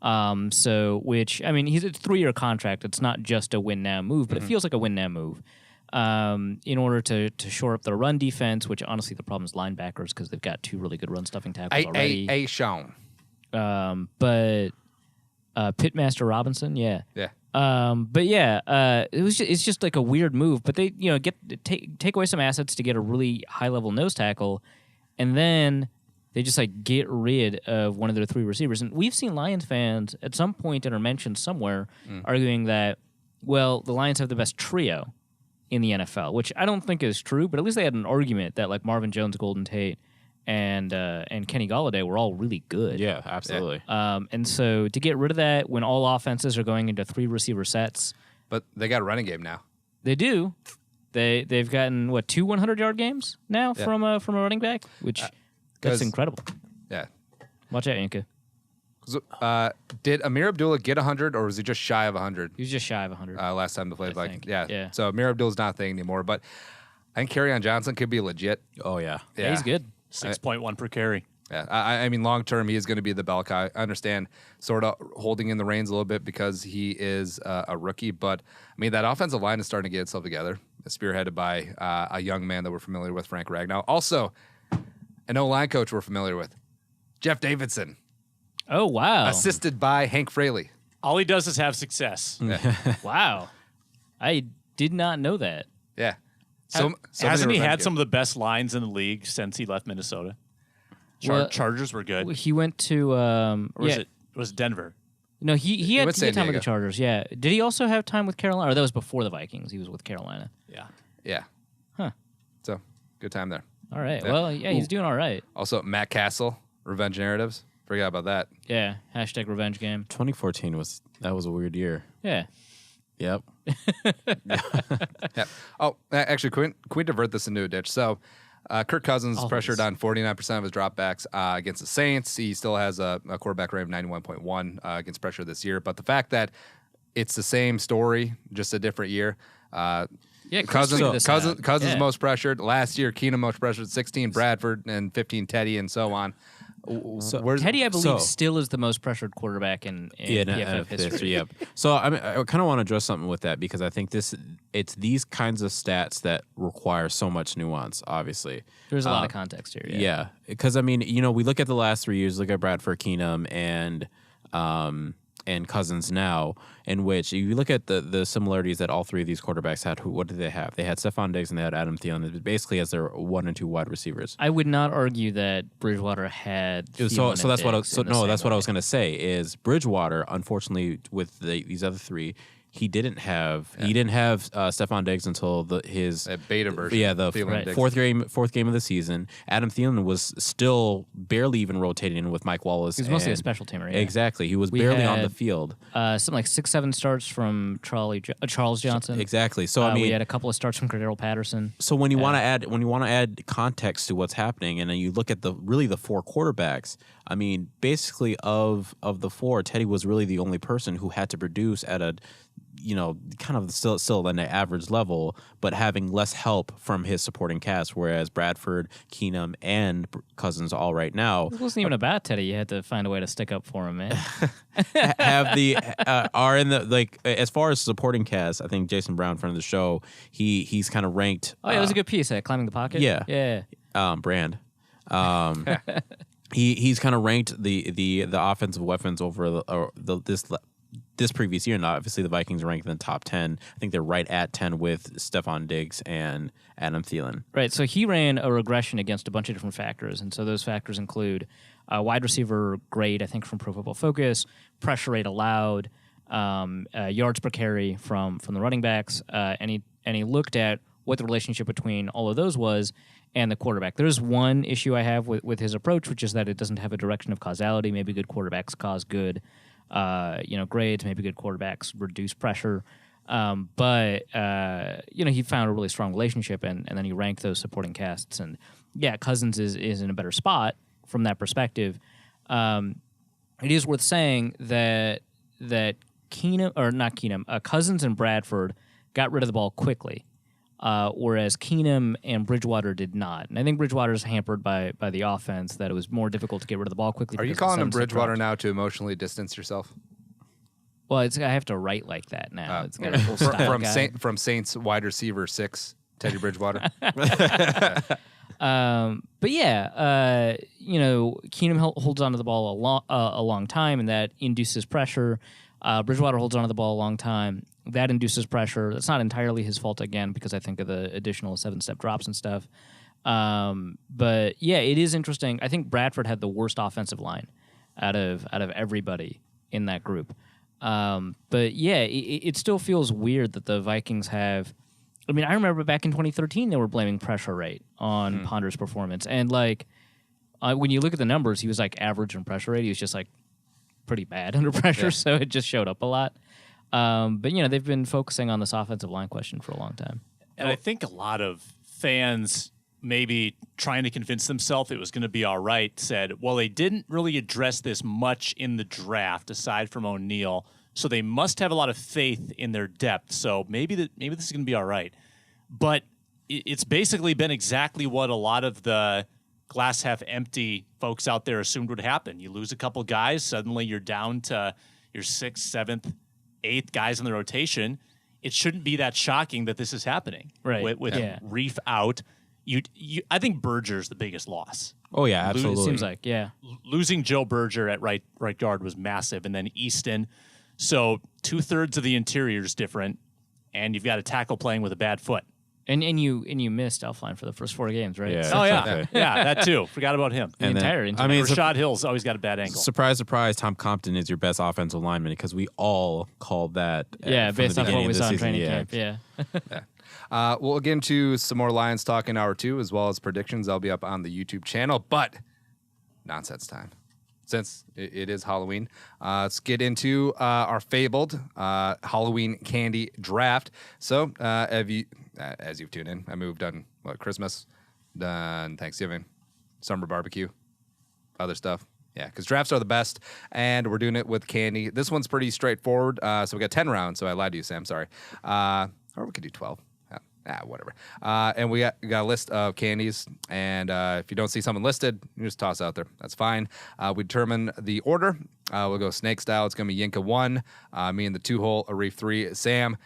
Which he's a 3-year contract. It's not just a win now move, but it feels like a win now move. In order to shore up their run defense, which honestly the problem is linebackers because they've got 2 really good run stuffing tackles already. A Sean. But Pitmaster Robinson, yeah. Yeah. But yeah, it's just like a weird move. But they take away some assets to get a really high level nose tackle, and then they just like get rid of one of their 3 receivers. And we've seen Lions fans at some point that are mentioned somewhere arguing that the Lions have the best trio in the NFL, which I don't think is true. But at least they had an argument that like Marvin Jones, Golden Tate, and Kenny Golladay were all really good. Yeah, absolutely. And so to get rid of that when all offenses are going into 3 receiver sets, But they got a running game now. they do. They've gotten 2 100-yard games now from a running back, which that's 'cause- incredible. Yeah. Watch out, Inca. So, did Amir Abdullah get 100, or was he just shy of 100 He was just shy of 100. last time they played I Vikings? think. Yeah. So Amir Abdullah's not a thing anymore, but I think Kerryon Johnson could be legit. Oh yeah. Yeah, he's good. 6.1 per carry. Yeah, I mean, long term, he is going to be the bell cow. I understand sort of holding in the reins a little bit because he is a rookie, but I mean, that offensive line is starting to get itself together, spearheaded by a young man that we're familiar with, Frank Ragnow. Also, an O-line coach we're familiar with, Jeff Davidson, Oh, wow. assisted by Hank Fraley. All he does is have success. Wow. I did not know that. Yeah. So Hasn't he had some of the best lines in the league since he left Minnesota? Well, Chargers were good. He went to Or was it Denver? No, he had went to San get time with the Diego. Chargers. Yeah. Did he also have time with Carolina? Or that was before the Vikings. He was with Carolina. Yeah. Yeah. Huh. So good time there. All right. Yeah. Well, yeah, he's doing all right. Also, Matt Castle, Revenge Narratives. Forgot about that. Yeah. Hashtag revenge game. 2014 was a weird year. Yeah. Yep. Yeah. Oh, actually, can we divert this into a ditch? So, Kirk Cousins Always. pressured on 49% of his dropbacks against the Saints. He still has a quarterback rating of 91.1 against pressure this year. But the fact that it's the same story, just a different year. Yeah, Chris tweeted this out. Cousins Yeah. most pressured. Last year, Keenum most pressured, 16 Bradford, and 15 Teddy, and so on. Where's Teddy, I believe, So- still is the most pressured quarterback in PFF history. Yep. So I kind of want to address something with that because I think it's these kinds of stats that require so much nuance. Obviously, There's a lot of context here. yeah. Because I mean, we look at the last 3 years. Look at Bradford, Keenum, and Cousins now, in which you look at the similarities that all 3 of these quarterbacks had. What did they have? They had Stephon Diggs and they had Adam Thielen, basically as their 1 and 2 wide receivers. I would not argue that Bridgewater had. So Thielen and that's what I, Diggs so in the no, same that's what I way. was going to say is Bridgewater, unfortunately, with these other 3, he didn't have Stephon Diggs until his beta version. Yeah, the Thielen fourth game of the season. Adam Thielen was still barely even rotating in with Mike Wallace. He was mostly a special teamer. Yeah. Exactly, he was We barely on had, the field. Something like 6-7 starts from Charles Johnson. Exactly. So I mean, we had a couple of starts from Cordero Patterson. So when you want to add context to what's happening, and then you look at the four quarterbacks. I mean, basically of the four, Teddy was really the only person who had to produce at a, kind of still an average level, but having less help from his supporting cast. Whereas Bradford, Keenum, and Cousins all right now It wasn't even about Teddy. You had to find a way to stick up for him, man. are in the as far as supporting cast. I think Jason Brown, friend of the show, he's kind of ranked. Oh, yeah, it was a good piece at Climbing the Pocket. Yeah. Brand. He's kind of ranked the offensive weapons over this previous year. And obviously the Vikings are ranked in the top 10. I think they're right at 10 with Stephon Diggs and Adam Thielen. Right. So he ran a regression against a bunch of different factors. And so those factors include wide receiver grade, I think, from Pro Football Focus, pressure rate allowed, yards per carry from the running backs. And he looked at what the relationship between all of those was and the quarterback. There's one issue I have with his approach, which is that it doesn't have a direction of causality. Maybe good quarterbacks cause good grades. Maybe good quarterbacks reduce pressure. But he found a really strong relationship, and then he ranked those supporting casts. And yeah, Cousins is in a better spot from that perspective. It is worth saying that Cousins and Bradford got rid of the ball quickly, whereas Keenum and Bridgewater did not. And I think Bridgewater's hampered by the offense, that it was more difficult to get rid of the ball quickly. Are you calling him Bridgewater now to emotionally distance yourself? Well, I have to write like that now. It's got a full style guide. From Saints wide receiver 6, Teddy Bridgewater. But yeah, Keenum holds onto the ball a long time, and that induces pressure. Bridgewater holds onto the ball a long time. That induces pressure. That's not entirely his fault, again, because I think of the additional 7-step drops and stuff. But yeah, it is interesting. I think Bradford had the worst offensive line out of everybody in that group. But yeah, it still feels weird that the Vikings have. I mean, I remember back in 2013 they were blaming pressure rate on Ponder's performance, and when you look at the numbers, he was average in pressure rate. He was just pretty bad under pressure, so it just showed up a lot. But they've been focusing on this offensive line question for a long time. And I think a lot of fans, maybe trying to convince themselves it was going to be all right, said, well, they didn't really address this much in the draft aside from O'Neal, so they must have a lot of faith in their depth. So maybe this is going to be all right. But it's basically been exactly what a lot of the glass half empty folks out there assumed would happen. You lose a couple guys, suddenly you're down to your 6th, 7th, 8th guys in the rotation. It shouldn't be that shocking that this is happening. Right. With Reef out. I think Berger's the biggest loss. Oh yeah, absolutely. It seems like, yeah. Losing Joe Berger at right guard was massive, and then Easton. So 2/3 of the interior is different, and you've got a tackle playing with a bad foot. And you missed Elfline for the first 4 games, right? Yeah. Oh yeah, yeah, that too. Forgot about him. The entire interior. Rashad Hill's always got a bad ankle. Surprise, surprise! Tom Compton is your best offensive lineman, because we all called that. Based on what we saw in training camp. Yeah. We'll get into some more Lions talk in hour 2, as well as predictions. I'll be up on the YouTube channel, but nonsense time. Since it is Halloween, let's get into our fabled Halloween candy draft. So, as you've tuned in, I moved on Christmas, done Thanksgiving, summer barbecue, other stuff. Yeah, because drafts are the best, and we're doing it with candy. This one's pretty straightforward. So we got 10 rounds. So I lied to you, Sam. Sorry. Or we could do 12. Whatever. And we got a list of candies, and if you don't see something listed, you just toss it out there. That's fine. We determine the order. We'll go snake style. It's gonna be Yinka 1, me in the 2-hole, Arif 3. Sam,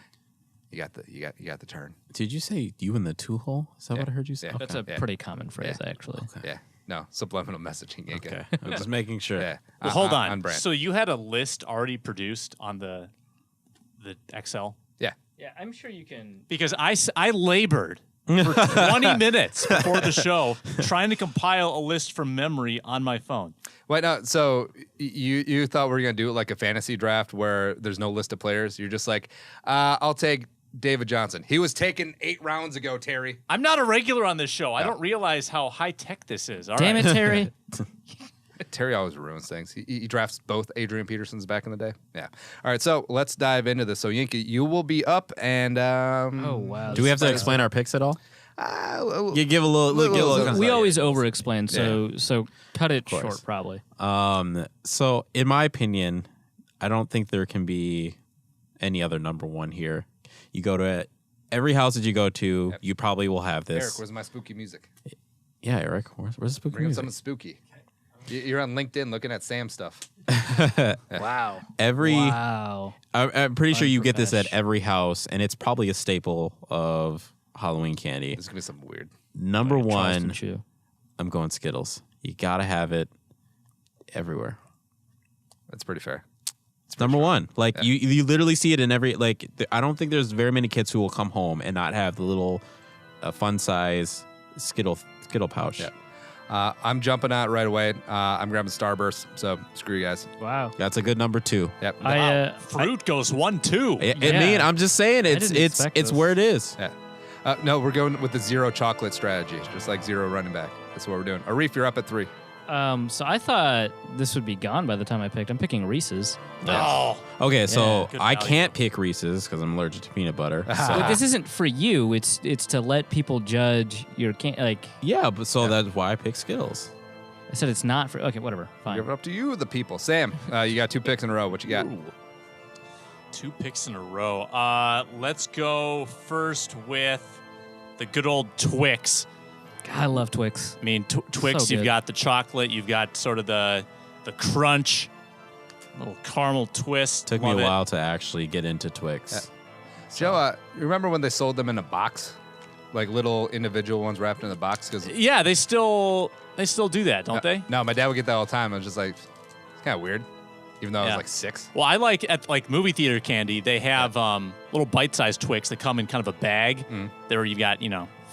you got the turn. Did you say you in the 2-hole? Is that what I heard you say? Yeah. Okay. That's a pretty common phrase, actually. Okay. Yeah. No, subliminal messaging, Yinka. Okay. I'm just making sure. Yeah. Well, hold on. brand. So you had a list already produced on the Excel? Yeah. Yeah, I'm sure you can. Because I labored for 20 minutes before the show trying to compile a list from memory on my phone. Wait, no. So you thought we were gonna do it like a fantasy draft where there's no list of players? You're just like, I'll take David Johnson. He was taken 8 rounds ago, Terry. I'm not a regular on this show. I don't realize how high tech this is. All Damn right. it, Terry. Terry always ruins things. He drafts both Adrian Petersons back in the day. Yeah. All right, so let's dive into this. So, Yankee, you will be up, and Oh, wow. Do we have to explain our picks at all? Give a little. We always over-explain, so cut it short, probably. So, in my opinion, I don't think there can be any other number one here. You go to every house that you go to, you probably will have this. Eric, where's my spooky music? Yeah, Eric, where's the spooky Bring up music? something spooky. You're on LinkedIn looking at Sam stuff. Wow. I'm pretty sure you get this at Unprofesh. every house, and it's probably a staple of Halloween candy. This is going to be something weird. Number Charleston one, Chew. I'm going Skittles. You gotta have it everywhere. That's pretty fair. Number one, like you literally see it in every I don't think there's very many kids who will come home and not have the little fun size Skittle pouch. Yeah. I'm jumping out right away. I'm grabbing Starburst, so screw you guys. Wow. That's a good number 2. Yep. Fruit goes 1-2. I mean, I'm just saying it's didn't expect it's this. where it is. Yeah. No, we're going with the 0 chocolate strategy, just like 0 running back. That's what we're doing. Arif, you're up at 3. So I thought this would be gone by the time I picked. I'm picking Reese's. Oh, Okay, so good I value. can't pick Reese's because I'm allergic to peanut butter. So. But this isn't for you. It's to let people judge your Yeah, but that's why I pick Skittles. I said it's not for. Okay, whatever. Fine. Give it up to you, the people. Sam, you got 2 picks in a row. What you got? 2 picks in a row. Let's go first with the good old Twix. God, I love Twix. I mean, Twix, So you've good. got the chocolate, you've got sort of the crunch, little caramel twist. Took Love me a it. while to actually get into Twix. Joe, you remember when they sold them in a box? Like little individual ones wrapped in a box? Cause Yeah, they still do that, don't they? No, my dad would get that all the time. I was just like, it's kind of weird. Even though I was Yeah. like 6. Well, I like at movie theater candy, they have little bite-sized Twix that come in kind of a bag. There you've got,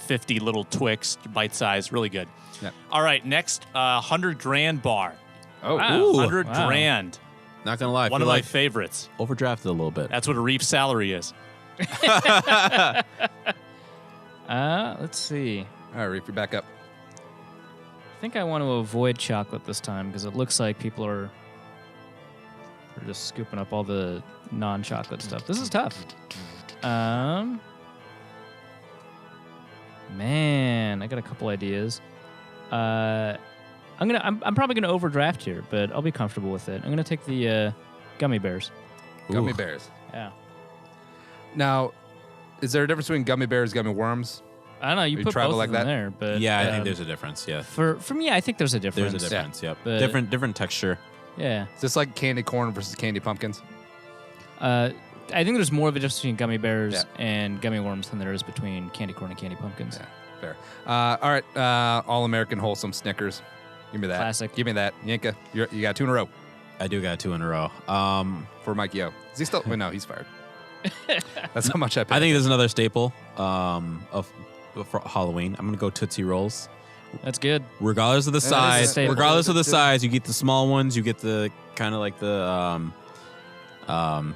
50 little Twix, bite-sized, really good. Yeah. All right, next, 100 grand bar. Oh, Wow. Ooh. 100 Wow. grand. Not gonna lie, I One feel of my like favorites. overdrafted a little bit. That's what a reef salary is. Let's see. all right, Reef, you're back up. I think I want to avoid chocolate this time because it looks like people are just scooping up all the non-chocolate stuff. This is tough. Man, I got a couple ideas. I'm probably gonna overdraft here, but I'll be comfortable with it. I'm gonna take the gummy bears. Gummy Ooh. bears. Yeah. Now, is there a difference between gummy bears, gummy worms? I don't know. You You put travel both like of them that? there, but Yeah, I think there's a difference. Yeah, for me, I think there's a difference. there's a difference. Yep, But- different texture. Yeah. Is this like candy corn versus candy pumpkins? I think there's more of a difference between gummy bears Yeah. and gummy worms than there is between candy corn and candy pumpkins. Yeah, fair. All right, all-American wholesome Snickers. Give me that. Classic. Give me that. Yanka, you got 2 in a row I do got 2 in a row. for Mike Yo. Is he still? Wait, no, he's fired. That's how much I paid. I think there's another staple of for Halloween. I'm gonna go Tootsie Rolls. That's good. Regardless of the is a size, staple. regardless of the size, you get the small ones. You get the kind of like the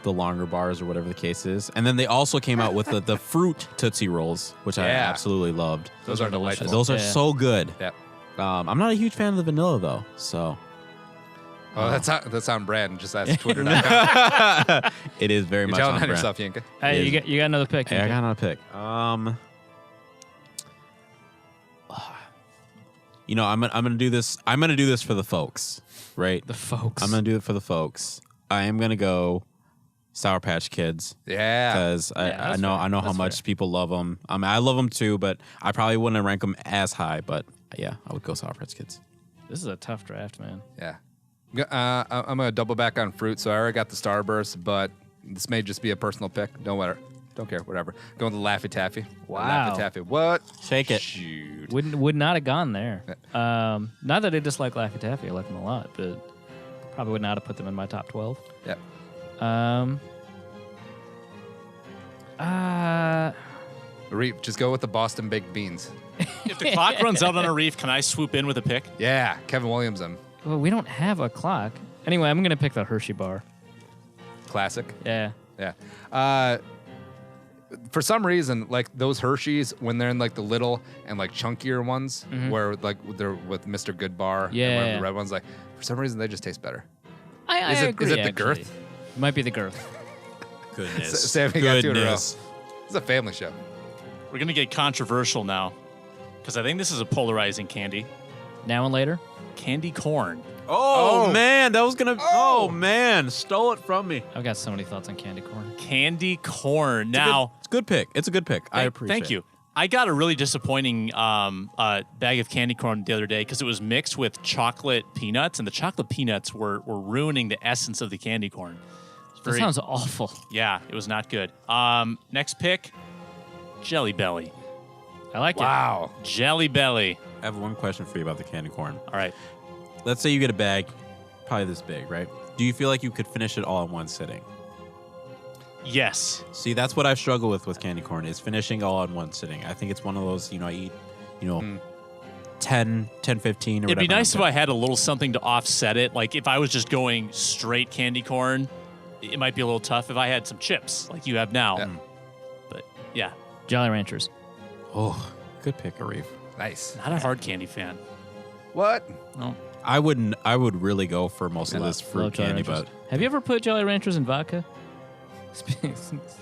longer bars or whatever the case is. And then they also came out with the fruit Tootsie Rolls, which I Yeah. absolutely loved. Those are delightful. Those are Yeah. so good. Yeah. I'm not a huge fan of the vanilla though, so Oh, that's on Brad and just ask Twitter.com. it is very You're much telling on on brand. yourself, Yanka. Hey, Is- you got another pick. Hey, I okay? got another pick. I'm gonna do this. I'm gonna do this for the folks, right? The folks. I'm gonna do it for the folks. I am gonna go Sour Patch Kids Yeah. because I that's know fair. I know how That's much fair. people love them. I love them too, but I probably wouldn't rank them as high. But yeah, I would go Sour Patch Kids. This is a tough draft, man. Yeah. I'm going to double back on fruit. So I already got the Starburst, but this may just be a personal pick. Don't care, whatever. Going to the Laffy Taffy. Wow. Laffy Taffy. What? Shake it. Shoot. Would not have gone there. Not that I dislike Laffy Taffy. I like them a lot, but probably would not have put them in my top 12. Yeah. Reef, just go with the Boston baked beans. If the clock runs out on a Reef, can I swoop in with a pick? Yeah, Kevin Williams, Well, we don't have a clock. Anyway, I'm gonna pick the Hershey bar. classic. Yeah. Yeah. For some reason, like those Hershey's, when they're in like the little and like chunkier ones, where like they're with Mr. Goodbar, and one of Yeah. the red ones, like for some reason they just taste better. I Is it- agree. is it the actually. girth? It might be the girth. Goodness. Sam, you got 2 in a row. Goodness. It's a family show. We're going to get controversial now because I think this is a polarizing candy. Now and later. Candy corn. Oh, Oh. man, that was gonna. Oh man, stole it from me. I've got so many thoughts on candy corn. Candy corn. It's Now, a good pick. It's a good pick. I appreciate. Thank you. I got a really disappointing bag of candy corn the other day because it was mixed with chocolate peanuts, and the chocolate peanuts were ruining the essence of the candy corn. That sounds awful. Yeah, it was not good. Next pick, Jelly Belly. I like Wow. Jelly Belly. I have one question for you about the candy corn. All right. Let's say you get a bag, probably this big, right? Do you feel like you could finish it all in one sitting? Yes. See, that's what I struggle with candy corn is finishing all in one sitting. I think it's one of those, I eat, 10, 15 or whatever. It'd be nice if I'm I had a little something to offset it. Like if I was just going straight candy corn, it might be a little tough. If I had some chips like you have now. Yeah. But yeah, it. Jolly Ranchers. Oh, good pick, Arif. Nice. not a hard candy fan. What? No. I would really go for most of this fruit Love Jolly candy, Ranchers. but Have you ever put Jolly Ranchers in vodka?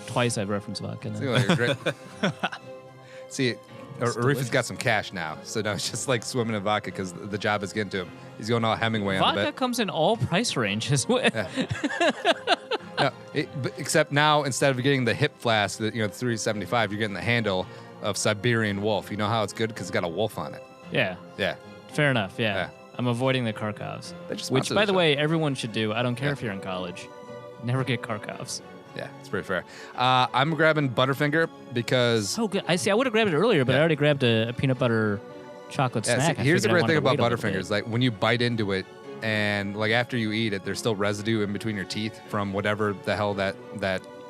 Twice I've referenced vodka. now. Seems like a great. See, Arif has got some cash now, so now it's just like swimming in vodka because the job is getting to him. He's going all Hemingway on the Vodka bit. comes in all price ranges. No, but except now instead of getting the hip flask, the $3.75, you're getting the handle of Siberian Wolf. You know how it's good because it's got a wolf on it. Yeah, Yeah. fair enough. Yeah. Yeah. I'm avoiding the Kharkovs. They just Which, sponsored by the the show. way, everyone should do. I don't care Yeah. if you're in college. Never get Kharkovs. Yeah, it's pretty fair. I'm grabbing Butterfinger because So good. I see. I would have grabbed it earlier, but I already grabbed a peanut butter chocolate yeah, snack. see, I here's the figured I great thing wanted to about wait a little Butterfingers. bit. Like when you bite into it and like after you eat it, there's still residue in between your teeth from whatever the hell that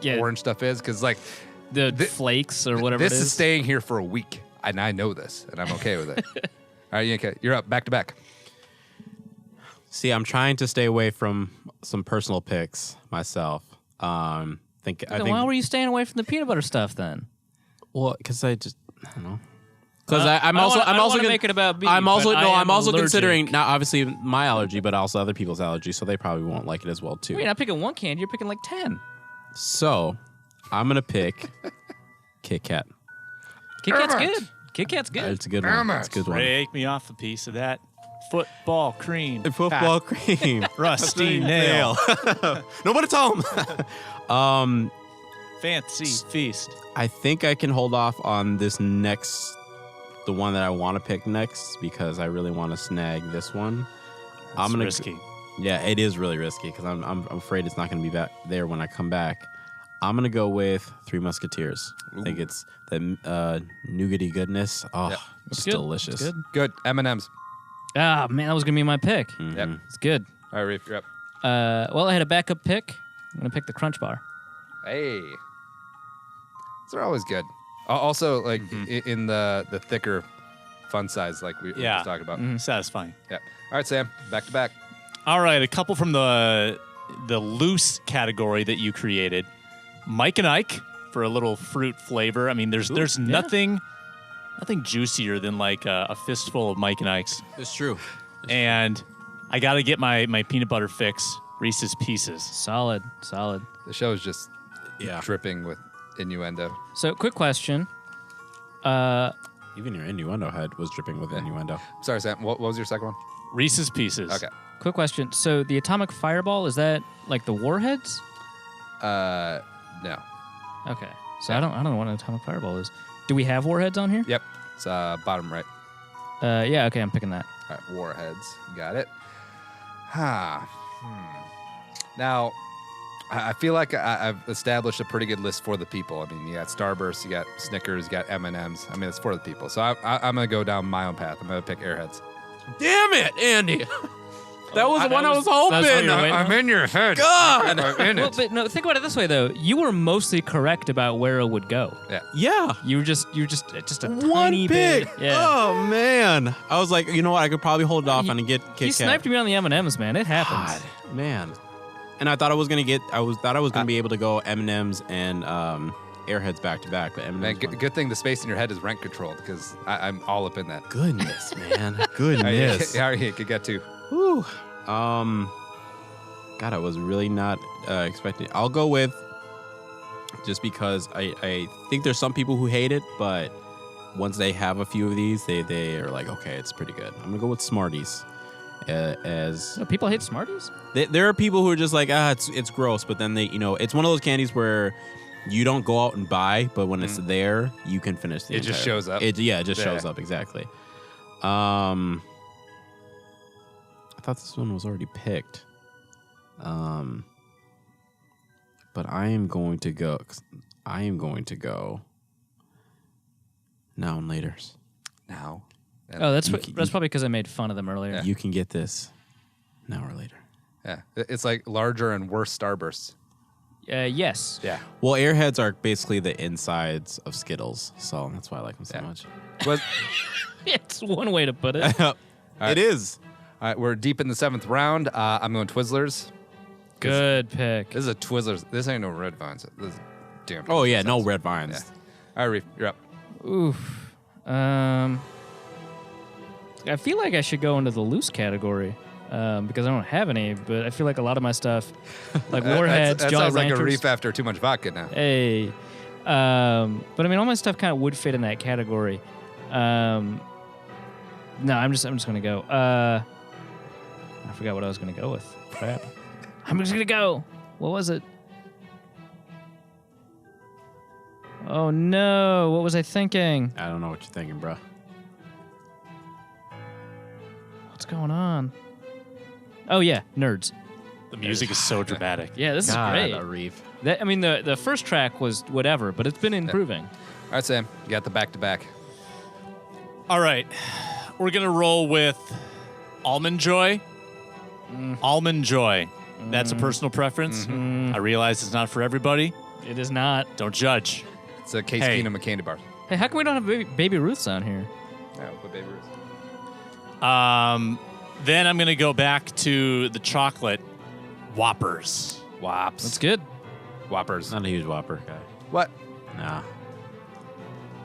Yeah. orange stuff is. Because like the thi- flakes or whatever this it is. is staying here for a week, and I know this, and I'm okay with it. All right, okay, you're up, back to back. see, I'm trying to stay away from some personal picks myself. I think Why were you staying away from the peanut butter stuff then? well, because I don't know. Because I I'm don't also wanna- I I'm don't also wanna make it about me, I'm also but I no am I'm also allergic. considering not obviously my allergy, but also other people's allergy, so they probably won't like it as well too. You're not picking one candy. You're picking like 10. So I'm gonna pick Kit Kat. Kit Kat's good. Kit Kat's good. It's a good one. It's a good one. Break me off a piece of that football cream. Football cream. Rusty nail. Nobody's home. Fancy feast. I think I can hold off on this next, the one that I want to pick next, because I really want to snag this one. It's risky. Yeah, it is really risky because I'm afraid it's not going to be back there when I come back. I'm gonna go with Three Musketeers. I think it's the nougaty goodness. Oh, Yep. it's good. delicious. It's good. Good, M&M's. Ah, man, that was going to be my pick. Yep. It's good. All right, Reef, you're up. Well, I had a backup pick. I'm going to pick the Crunch Bar. Hey, these are always good. Also, like in the thicker fun size, like we were just talking about. Satisfying. Yeah. All right, Sam, back to back. All right, a couple from the loose category that you created. Mike and Ike for a little fruit flavor. I mean, there's nothing juicier than like a fistful of Mike and Ike's. It's true. And I got to get my peanut butter fix, Reese's Pieces. Solid. The show is just Yeah. dripping with innuendo. So, quick question. Even your innuendo head was dripping with innuendo. Sorry, Sam. What was your second one? Reese's Pieces. Okay. Quick question. So, the atomic fireball, is that like the warheads? No. Okay. So, I don't know what an atomic fireball is. Do we have warheads on here? Yep. It's bottom right. Yeah, okay, I'm picking that. All right, Warheads. Got it. Now, I feel like I've established a pretty good list for the people. I mean, you got Starburst, you got Snickers, you got M&Ms. I mean, it's for the people. So I'm going to go down my own path. I'm going to pick Airheads. Damn it, Andy. That was the one I was hoping. That's what you were waiting on? in your head. God. I'm in Well, it. but no, think about it this way though. You were mostly correct about where it would go. Yeah. You were just a One tiny pick. bit. Yeah. Oh man. I was like, you know what? I could probably hold it off and get Kit Kat. You sniped me on the M&Ms, man. It happens. God, man. And I thought I was gonna get. I was gonna be able to go M&Ms and Airheads back to back, but M&Ms. Man, good thing the space in your head is rent controlled because I'm all up in that. Goodness, man. Goodness. How are you? Could get to. Whew. God, I was really not expecting. I'll go with just because I think there's some people who hate it, but once they have a few of these, they are like, okay, it's pretty good. I'm gonna go with Smarties. As Oh, people hate Smarties? there are people who are just like, it's gross, but then it's one of those candies where you don't go out and buy, but when it's there, you can finish the It just shows up. It just shows up, exactly. I thought this one was already picked. But I am going to go now and laters. Now. Oh, that's probably because I made fun of them earlier. You can get this now or later. Yeah. It's like larger and worse Starbursts. Yes. Yeah. Well, Airheads are basically the insides of Skittles, so that's why I like them so much. It's one way to put it. It is. All right, we're deep in the 7th round. I'm going Twizzlers. Good pick. This is a Twizzlers. This ain't no Red Vines. This is damn. Oh yeah, no Twizzlers. red vines. Yeah. All right, Reef, you're up. Oof. I feel like I should go into the loose category because I don't have any, but I feel like a lot of my stuff, like Warheads, that Jolly sounds like Ranchers. a Reef after too much vodka now. Hey. But I mean, all my stuff kind of would fit in that category. No, I'm just gonna go. I forgot what I was gonna go with. Crap. I'm just gonna go. What was it? Oh no! What was I thinking? I don't know what you're thinking, bro. What's going on? Oh yeah, nerds. The music is so dramatic. Yeah, this God, is great. Arif. I mean, the first track was whatever, but it's been improving. All right, Sam, you got the back-to-back. All right. We're going to roll with Almond Joy. Almond Joy. That's a personal preference. I realize it's not for everybody. It is not. Don't judge. It's a Case Hey. Keenum and candy bars. Hey, how come we don't have Baby Ruth's on here? Yeah, we'll put Baby Ruth. Then I'm going to go back to the chocolate Whoppers. Wops. That's good. Whoppers. Not a huge Whopper guy. What? Nah.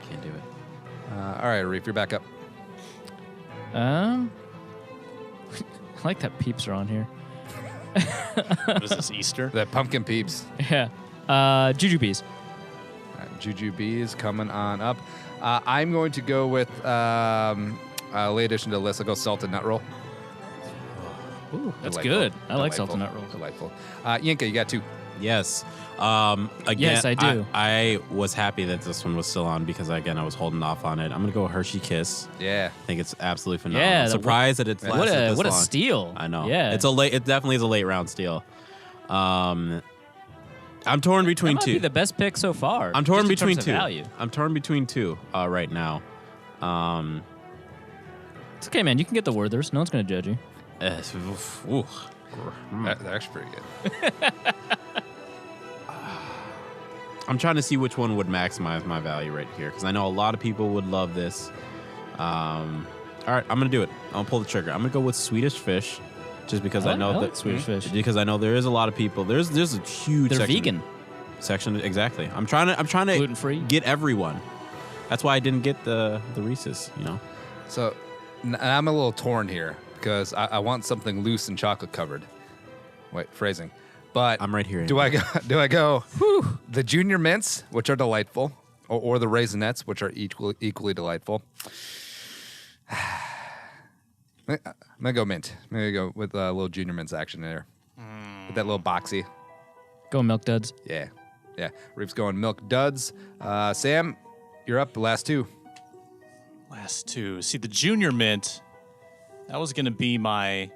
Can't do it. All right, Reef, you're back up. I like that Peeps are on here. What is this, Easter? The pumpkin peeps. Yeah. Jujubes. All right, Jujubes coming on up. I'm going to go with late addition to the list. I'll go salted nut roll. Ooh, that's Delightful. good. I like Delightful. salted nut rolls. Delightful. Yinka, you got 2. Yes. Again, Yes, I do. I was happy that this one was still on because, again, I was holding off on it. I'm going to go Hershey Kiss. Yeah. I think it's absolutely phenomenal. Yeah, I'm surprised that it's What lasted a this what a long. steal. I know. Yeah. It definitely is a late round steal. I'm torn between that might two. be the best pick so far. I'm torn just in between terms two. of value. I'm torn between two right now. It's okay, man. You can get the Werthers. No one's going to judge you. They're actually pretty good. I'm trying to see which one would maximize my value right here because I know a lot of people would love this. All right, I'm gonna do it. I'm gonna pull the trigger. I'm gonna go with Swedish Fish, just because I know I that like Swedish Fish. Because I know there is a lot of people. There's a huge. They're section, vegan. Section exactly. I'm trying to Gluten-free. get everyone. That's why I didn't get the Reese's. You know. So I'm a little torn here because I want something loose and chocolate covered. Wait, phrasing. But I'm right here. Do I go the Junior Mints, which are delightful, or the Raisinets, which are equally delightful? I'm gonna go mint. I'm gonna go with a little Junior Mints action there. With that little boxy. Go Milk Duds. Yeah. Reef's going Milk Duds. Sam, you're up. The last 2. Last 2. See, the Junior Mint, that was going to be my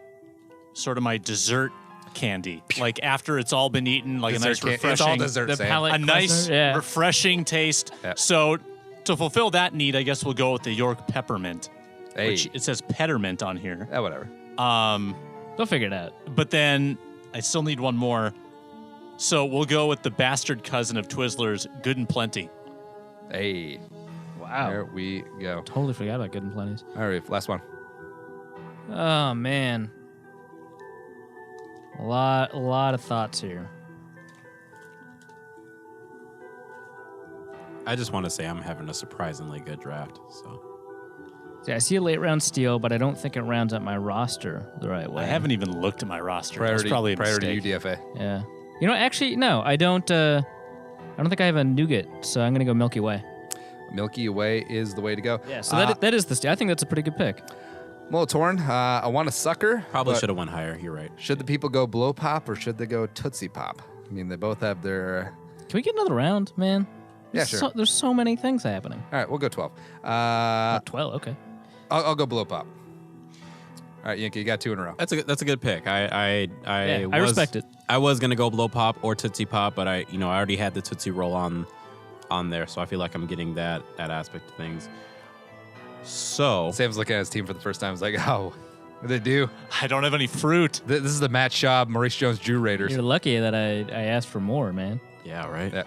dessert candy. Like after it's all been eaten, like Dessert a nice refreshing. It's all dessert, The Sam. palate A nice, cleanser, yeah. refreshing taste. Yeah. So to fulfill that need, I guess we'll go with the York Peppermint. Hey. Which it says Peppermint on here. Whatever. Those They'll figure it out. But then I still need one more. So we'll go with the bastard cousin of Twizzlers, Good and Plenty. Hey. Wow. There we go. Totally forgot about Good and Plenty's. All right, last one. Oh, man. A lot of thoughts here. I just want to say I'm having a surprisingly good draft. So See, I see a late round steal, but I don't think it rounds up my roster the right way. I haven't even looked at my roster. Priority, That's probably a priority mistake. UDFA. Yeah. You know, actually, no, I don't think I have a nougat, so I'm going to go Milky Way. Milky Way is the way to go. Yeah, so that is the steal. I think that's a pretty good pick. I'm a little torn. I want a sucker. probably but should have went higher. You're right. Should the people go Blow Pop or should they go Tootsie Pop? I mean, they both have their... Can we get another round, man? Yeah, There's sure. there's so many things happening. All right, we'll go 12. 12, okay. I'll go Blow Pop. All right, Yankee, you got 2 in a row. That's a good pick. I respect it. I was gonna go Blow Pop or Tootsie Pop, but I already had the Tootsie Roll on there, so I feel like I'm getting that aspect of things. So Sam's looking at his team for the first time. He's like, oh, what do they do? I don't have any fruit. This is the Matt Schaub, Maurice Jones-Drew Raiders. You're lucky that I asked for more, man. yeah, right. Yeah.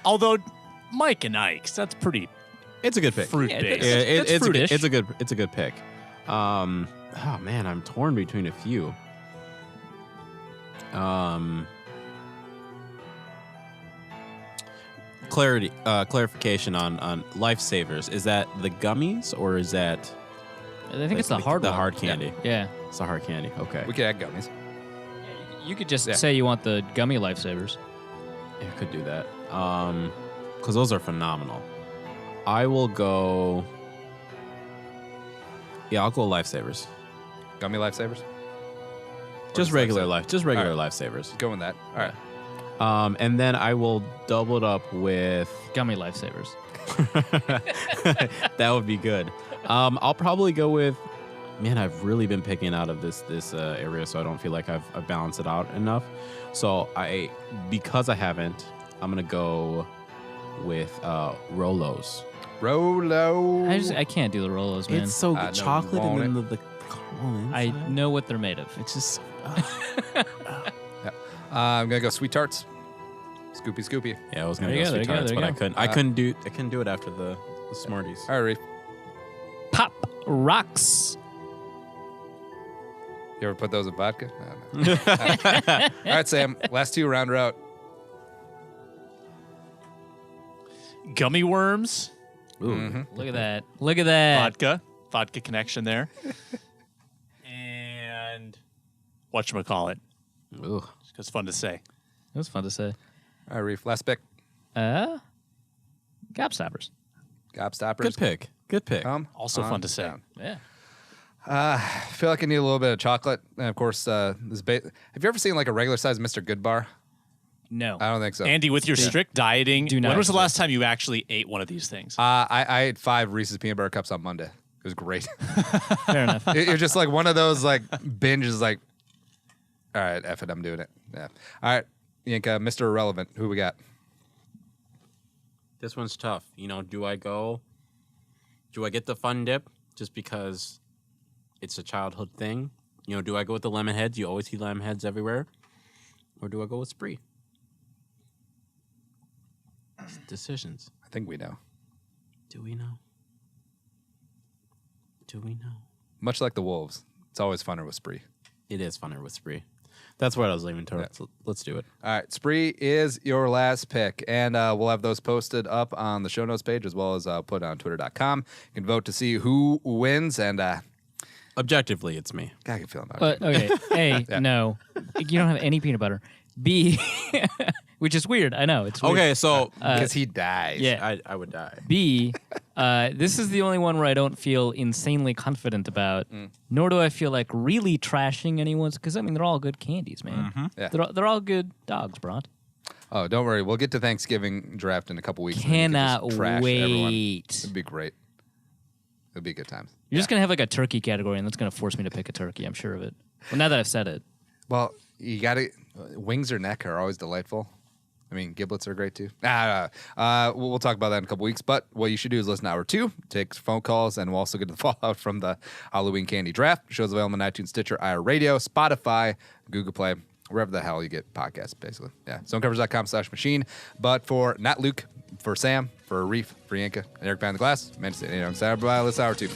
Although Mike and Ike's, that's pretty It's a good pick. fruit-based. It's fruitish. It's a good pick. Oh man, I'm torn between a few. Clarification on lifesavers. Is that the gummies or is that I think it's the hard one. hard candy? Yeah. It's the hard candy. Okay. We could add gummies. You could just Yeah. say you want the gummy lifesavers. Yeah, I could do that. Because those are phenomenal. I will go. Yeah, I'll go lifesavers. Gummy lifesavers? Just regular Lifesavers? lifesavers. Go with that. All right. And then I will double it up with. Gummy lifesavers. That would be good. I'll probably go with. Man, I've really been picking out of this area, so I don't feel like I've balanced it out enough. So because I haven't, I'm gonna go with Rolos. Rolo. I can't do the Rolos, man. It's so I know good. you Chocolate want and then the caramel I inside. know what they're made of. It's just. I'm going to go Sweet Tarts. Scoopy. Yeah, I was gonna There you go go, Sweet there you Tarts, go, but there you I couldn't do it after the Smarties. All right, Reef. Pop rocks. You ever put those in vodka? No. All right, Sam. Last 2 rounder out. Gummy worms, Ooh. Look at that. Look at that. vodka connection there, and whatchamacallit. Ooh. It's fun to say. It was fun to say. All right, Reef. Last pick. Gobstoppers. Gobstoppers. Good pick. Also fun to say. down. Yeah. I feel like I need a little bit of chocolate. And, of course, have you ever seen like a regular-sized Mr. Good bar? No. I don't think so. Andy, with your strict dieting, Do not when was the do last time you actually ate one of these things? I ate 5 Reese's Peanut Butter Cups on Monday. It was great. Fair enough. You're just like one of those like binges like, all right, F it, I'm doing it. Yeah. All right, Yanka, Mr. Irrelevant. Who we got? This one's tough. Do I get the fun dip just because it's a childhood thing? Do I go with the lemon heads? You always see lemon heads everywhere. Or do I go with Spree? Decisions. I think we know. Do we know? Much like the Wolves, it's always funner with Spree. It is funner with Spree. That's what I was leaning towards. Yeah. Let's do it. All right, Spree is your last pick, and we'll have those posted up on the show notes page as well as put on twitter.com. You can vote to see who wins, and Objectively, it's me. God, I can feel about it. Okay. A, no. You don't have any peanut butter. B, which is weird. I know. It's weird. Okay, so Because he dies. Yeah. I would die. B, this is the only one where I don't feel insanely confident about, nor do I feel like really trashing anyone's, because, they're all good candies, man. Yeah. They're all good dogs, Bront. Oh, don't worry. We'll get to Thanksgiving draft in a couple weeks. and then you can Cannot just trash everyone. wait. It'd be great. It'd be a good time. You're just going to have like a turkey category, and that's going to force me to pick a turkey. I'm sure of it. Well, now that I've said it. Well, you got to. Wings or neck are always delightful. I mean, giblets are great too. We'll talk about that in a couple weeks. But what you should do is listen to hour 2, take phone calls, and we'll also get to the fallout from the Halloween candy draft. Show's available on iTunes, Stitcher, iHeartRadio, Spotify, Google Play, wherever the hell you get podcasts, basically. Yeah, zonecovers.com/machine. But for not Luke, for Sam, for Reef, for Yanka, and Eric behind the glass, man, let's hour 2.